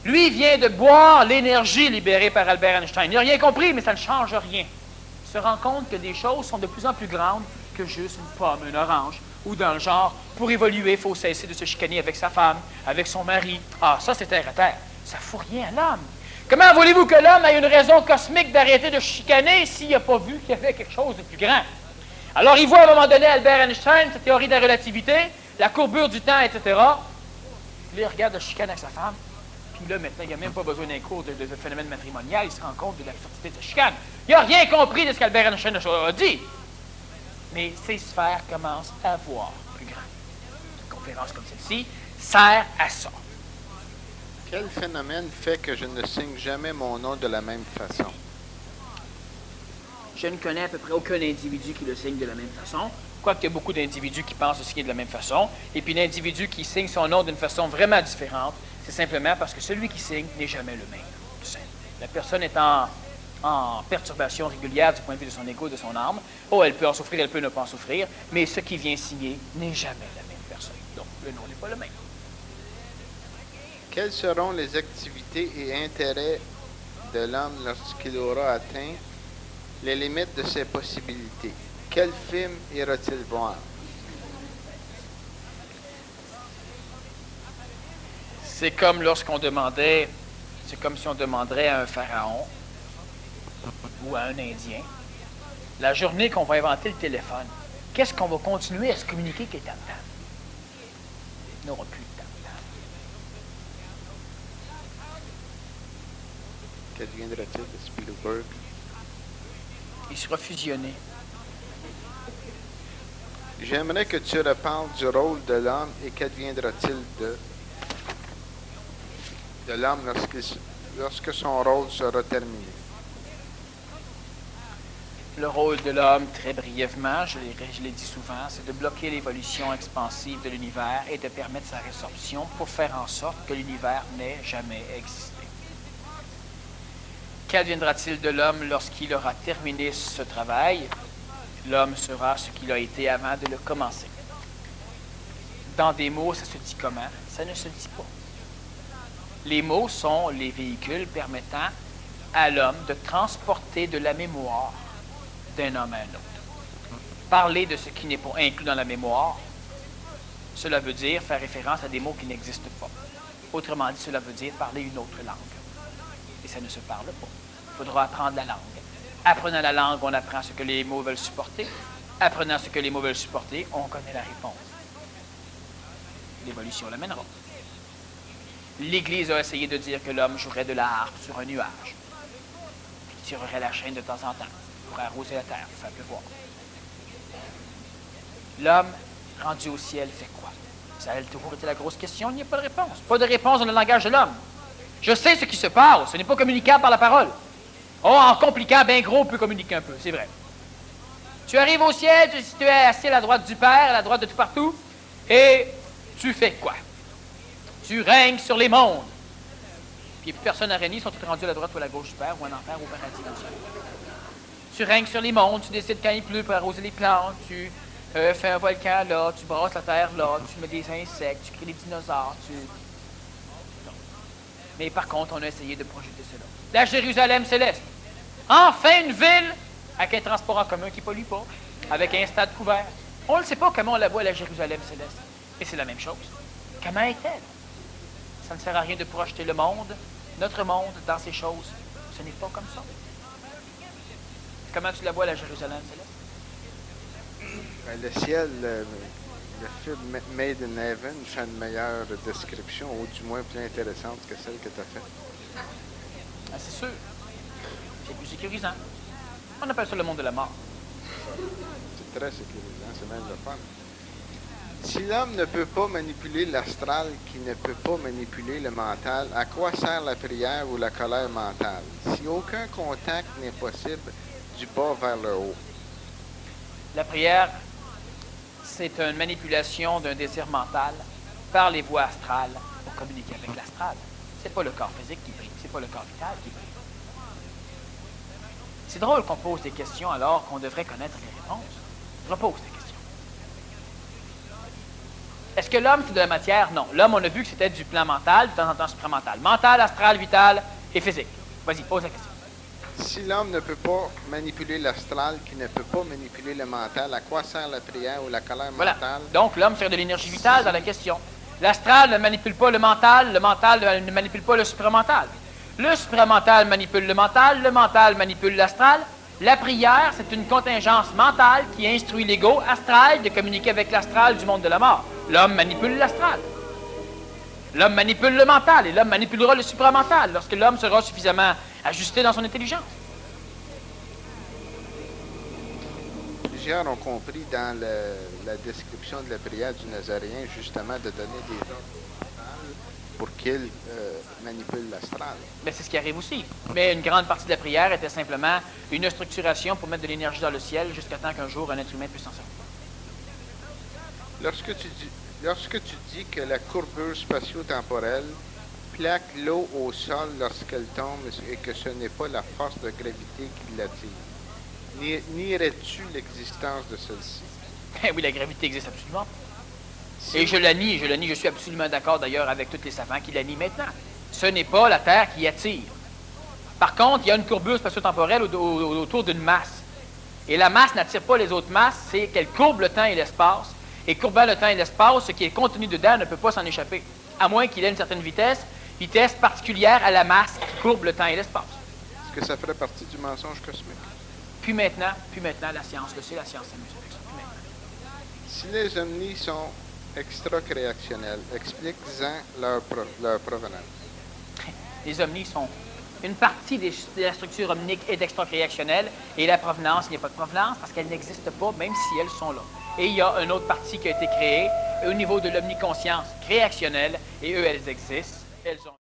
Lui vient de boire l'énergie libérée par Albert Einstein. Il n'a rien compris, mais ça ne change rien. Il se rend compte que des choses sont de plus en plus grandes que juste une pomme, un orange, ou dans le genre, pour évoluer, il faut cesser de se chicaner avec sa femme, avec son mari. Ah, ça, c'est terre à terre. Ça ne fout rien à l'homme. Comment voulez-vous que l'homme ait une raison cosmique d'arrêter de chicaner s'il n'a pas vu qu'il y avait quelque chose de plus grand? Alors, il voit à un moment donné Albert Einstein, sa théorie de la relativité, la courbure du temps, etc. Puis il regarde le chicane avec sa femme. Puis là, maintenant, il n'a même pas besoin d'un cours de phénomène matrimonial. Il se rend compte de l'absurdité de sa chicane. Il n'a rien compris de ce qu'Albert Einstein a dit. Mais ses sphères commencent à voir plus grand. Une conférence comme celle-ci sert à ça. Quel phénomène fait que je ne signe jamais mon nom de la même façon? Je ne connais à peu près aucun individu qui le signe de la même façon, quoique il y a beaucoup d'individus qui pensent le signer de la même façon. Et puis l'individu qui signe son nom d'une façon vraiment différente, c'est simplement parce que celui qui signe n'est jamais le même. La personne est en en perturbation régulière du point de vue de son ego, de son âme. Oh, elle peut en souffrir, elle peut ne pas en souffrir, mais ce qui vient signer n'est jamais la même personne. Donc, le nom n'est pas le même. Quelles seront les activités et intérêts de l'homme lorsqu'il aura atteint les limites de ses possibilités? Quel film ira-t-il voir? C'est comme lorsqu'on demandait, c'est comme si on demanderait à un pharaon ou à un Indien, la journée qu'on va inventer le téléphone, qu'est-ce qu'on va continuer à se communiquer qui est tam-tam? Il n'aura plus de tam-tam. Qu'adviendra-t-il de Spielberg? Il sera fusionné. J'aimerais que tu reparles du rôle de l'homme et qu'adviendra-t-il de l'homme lorsque son rôle sera terminé. Le rôle de l'homme, très brièvement, je l'ai dit souvent, c'est de bloquer l'évolution expansive de l'univers et de permettre sa résorption pour faire en sorte que l'univers n'ait jamais existé. Qu'adviendra-t-il de l'homme lorsqu'il aura terminé ce travail? L'homme sera ce qu'il a été avant de le commencer. Dans des mots, ça se dit comment? Ça ne se dit pas. Les mots sont les véhicules permettant à l'homme de transporter de la mémoire d'un homme à un autre. Parler de ce qui n'est pas inclus dans la mémoire, cela veut dire faire référence à des mots qui n'existent pas. Autrement dit, cela veut dire parler une autre langue. Et ça ne se parle pas. Il faudra apprendre la langue. Apprenant la langue, on apprend ce que les mots veulent supporter. Apprenant ce que les mots veulent supporter, on connaît la réponse. L'évolution l'amènera. L'Église a essayé de dire que l'homme jouerait de la harpe sur un nuage, puis tirerait la chaîne de temps en temps pour arroser la terre, pour faire pleuvoir. L'homme, rendu au ciel, fait quoi? Ça a toujours été la grosse question, il n'y a pas de réponse. Pas de réponse dans le langage de l'homme. Je sais ce qui se passe, ce n'est pas communicable par la parole. Oh, en compliquant, bien gros, on peut communiquer un peu, c'est vrai. Tu arrives au ciel, tu es assis à la droite du Père, à la droite de tout partout, et tu fais quoi? Tu règnes sur les mondes. Puis plus personne n'a régné, ils sont tous rendus à la droite ou à la gauche du Père, ou en enfer, ou au paradis. Tu règnes sur les mondes, tu décides quand il pleut pour arroser les plantes, tu fais un volcan là, tu brasses la terre là, tu mets des insectes, tu crées des dinosaures, Non. Mais par contre, on a essayé de projeter cela. La Jérusalem céleste. Enfin une ville avec un transport en commun qui ne pollue pas, avec un stade couvert. On ne sait pas comment on la voit, la Jérusalem céleste. Et c'est la même chose. Comment est-elle? Ça ne sert à rien de projeter le monde, notre monde, dans ces choses. Ce n'est pas comme ça. Comment tu la vois, la Jérusalem céleste? Le ciel, le film Made in Heaven fait une meilleure description, ou du moins plus intéressante que celle que tu as faite. Ah, c'est sûr. C'est plus sécurisant. On appelle ça le monde de la mort. C'est très sécurisant, c'est même le fun. Si l'homme ne peut pas manipuler l'astral, qui ne peut pas manipuler le mental, à quoi sert la prière ou la colère mentale? Si aucun contact n'est possible du bas vers le haut. La prière, c'est une manipulation d'un désir mental par les voies astrales pour communiquer avec l'astral. C'est pas le corps physique qui prie, c'est pas le corps vital qui prie. C'est drôle qu'on pose des questions alors qu'on devrait connaître les réponses. Je repose des questions. Est-ce que l'homme, c'est de la matière? Non. L'homme, on a vu que c'était du plan mental, de temps en temps supramental. Mental, astral, vital et physique. Vas-y, pose la question. Si l'homme ne peut pas manipuler l'astral, qui ne peut pas manipuler le mental, à quoi sert la prière ou la colère Voilà. mentale? Donc, l'homme sert de l'énergie vitale dans la question. L'astral ne manipule pas le mental ne manipule pas le supramental. Le supramental manipule le mental manipule l'astral. La prière, c'est une contingence mentale qui instruit l'ego astral de communiquer avec l'astral du monde de la mort. L'homme manipule l'astral. L'homme manipule le mental et l'homme manipulera le supramental lorsque l'homme sera suffisamment ajusté dans son intelligence. Plusieurs ont compris dans la description de la prière du Nazaréen, justement, de donner des ordres mentales pour qu'il manipule l'astral. Mais c'est ce qui arrive aussi. Mais une grande partie de la prière était simplement une structuration pour mettre de l'énergie dans le ciel jusqu'à temps qu'un jour un être humain puisse s'en servir. Lorsque tu dis que la courbure spatio-temporelle plaque l'eau au sol lorsqu'elle tombe et que ce n'est pas la force de gravité qui l'attire? Nierais-tu l'existence de celle-ci? Eh oui, la gravité existe absolument. Et je la nie, je suis absolument d'accord d'ailleurs avec tous les savants qui la nient maintenant. Ce n'est pas la Terre qui attire. Par contre, il y a une courbure spatio-temporelle autour d'une masse. Et la masse n'attire pas les autres masses, c'est qu'elle courbe le temps et l'espace. Et courbant le temps et l'espace, ce qui est contenu dedans ne peut pas s'en échapper, à moins qu'il ait une certaine vitesse particulière à la masse qui courbe le temps et l'espace. Est-ce que ça ferait partie du mensonge cosmique? Puis maintenant, la science le sait, la science s'amuse avec ça. Puis maintenant. Si les omnis sont extra-créationnels, explique-en leur provenance. Les omnis sont une partie de la structure omnique est extra-créationnelle, et la provenance, il n'y a pas de provenance parce qu'elle n'existe pas, même si elles sont là. Et il y a une autre partie qui a été créée au niveau de l'omniconscience créationnelle, et eux, elles existent. Elles ont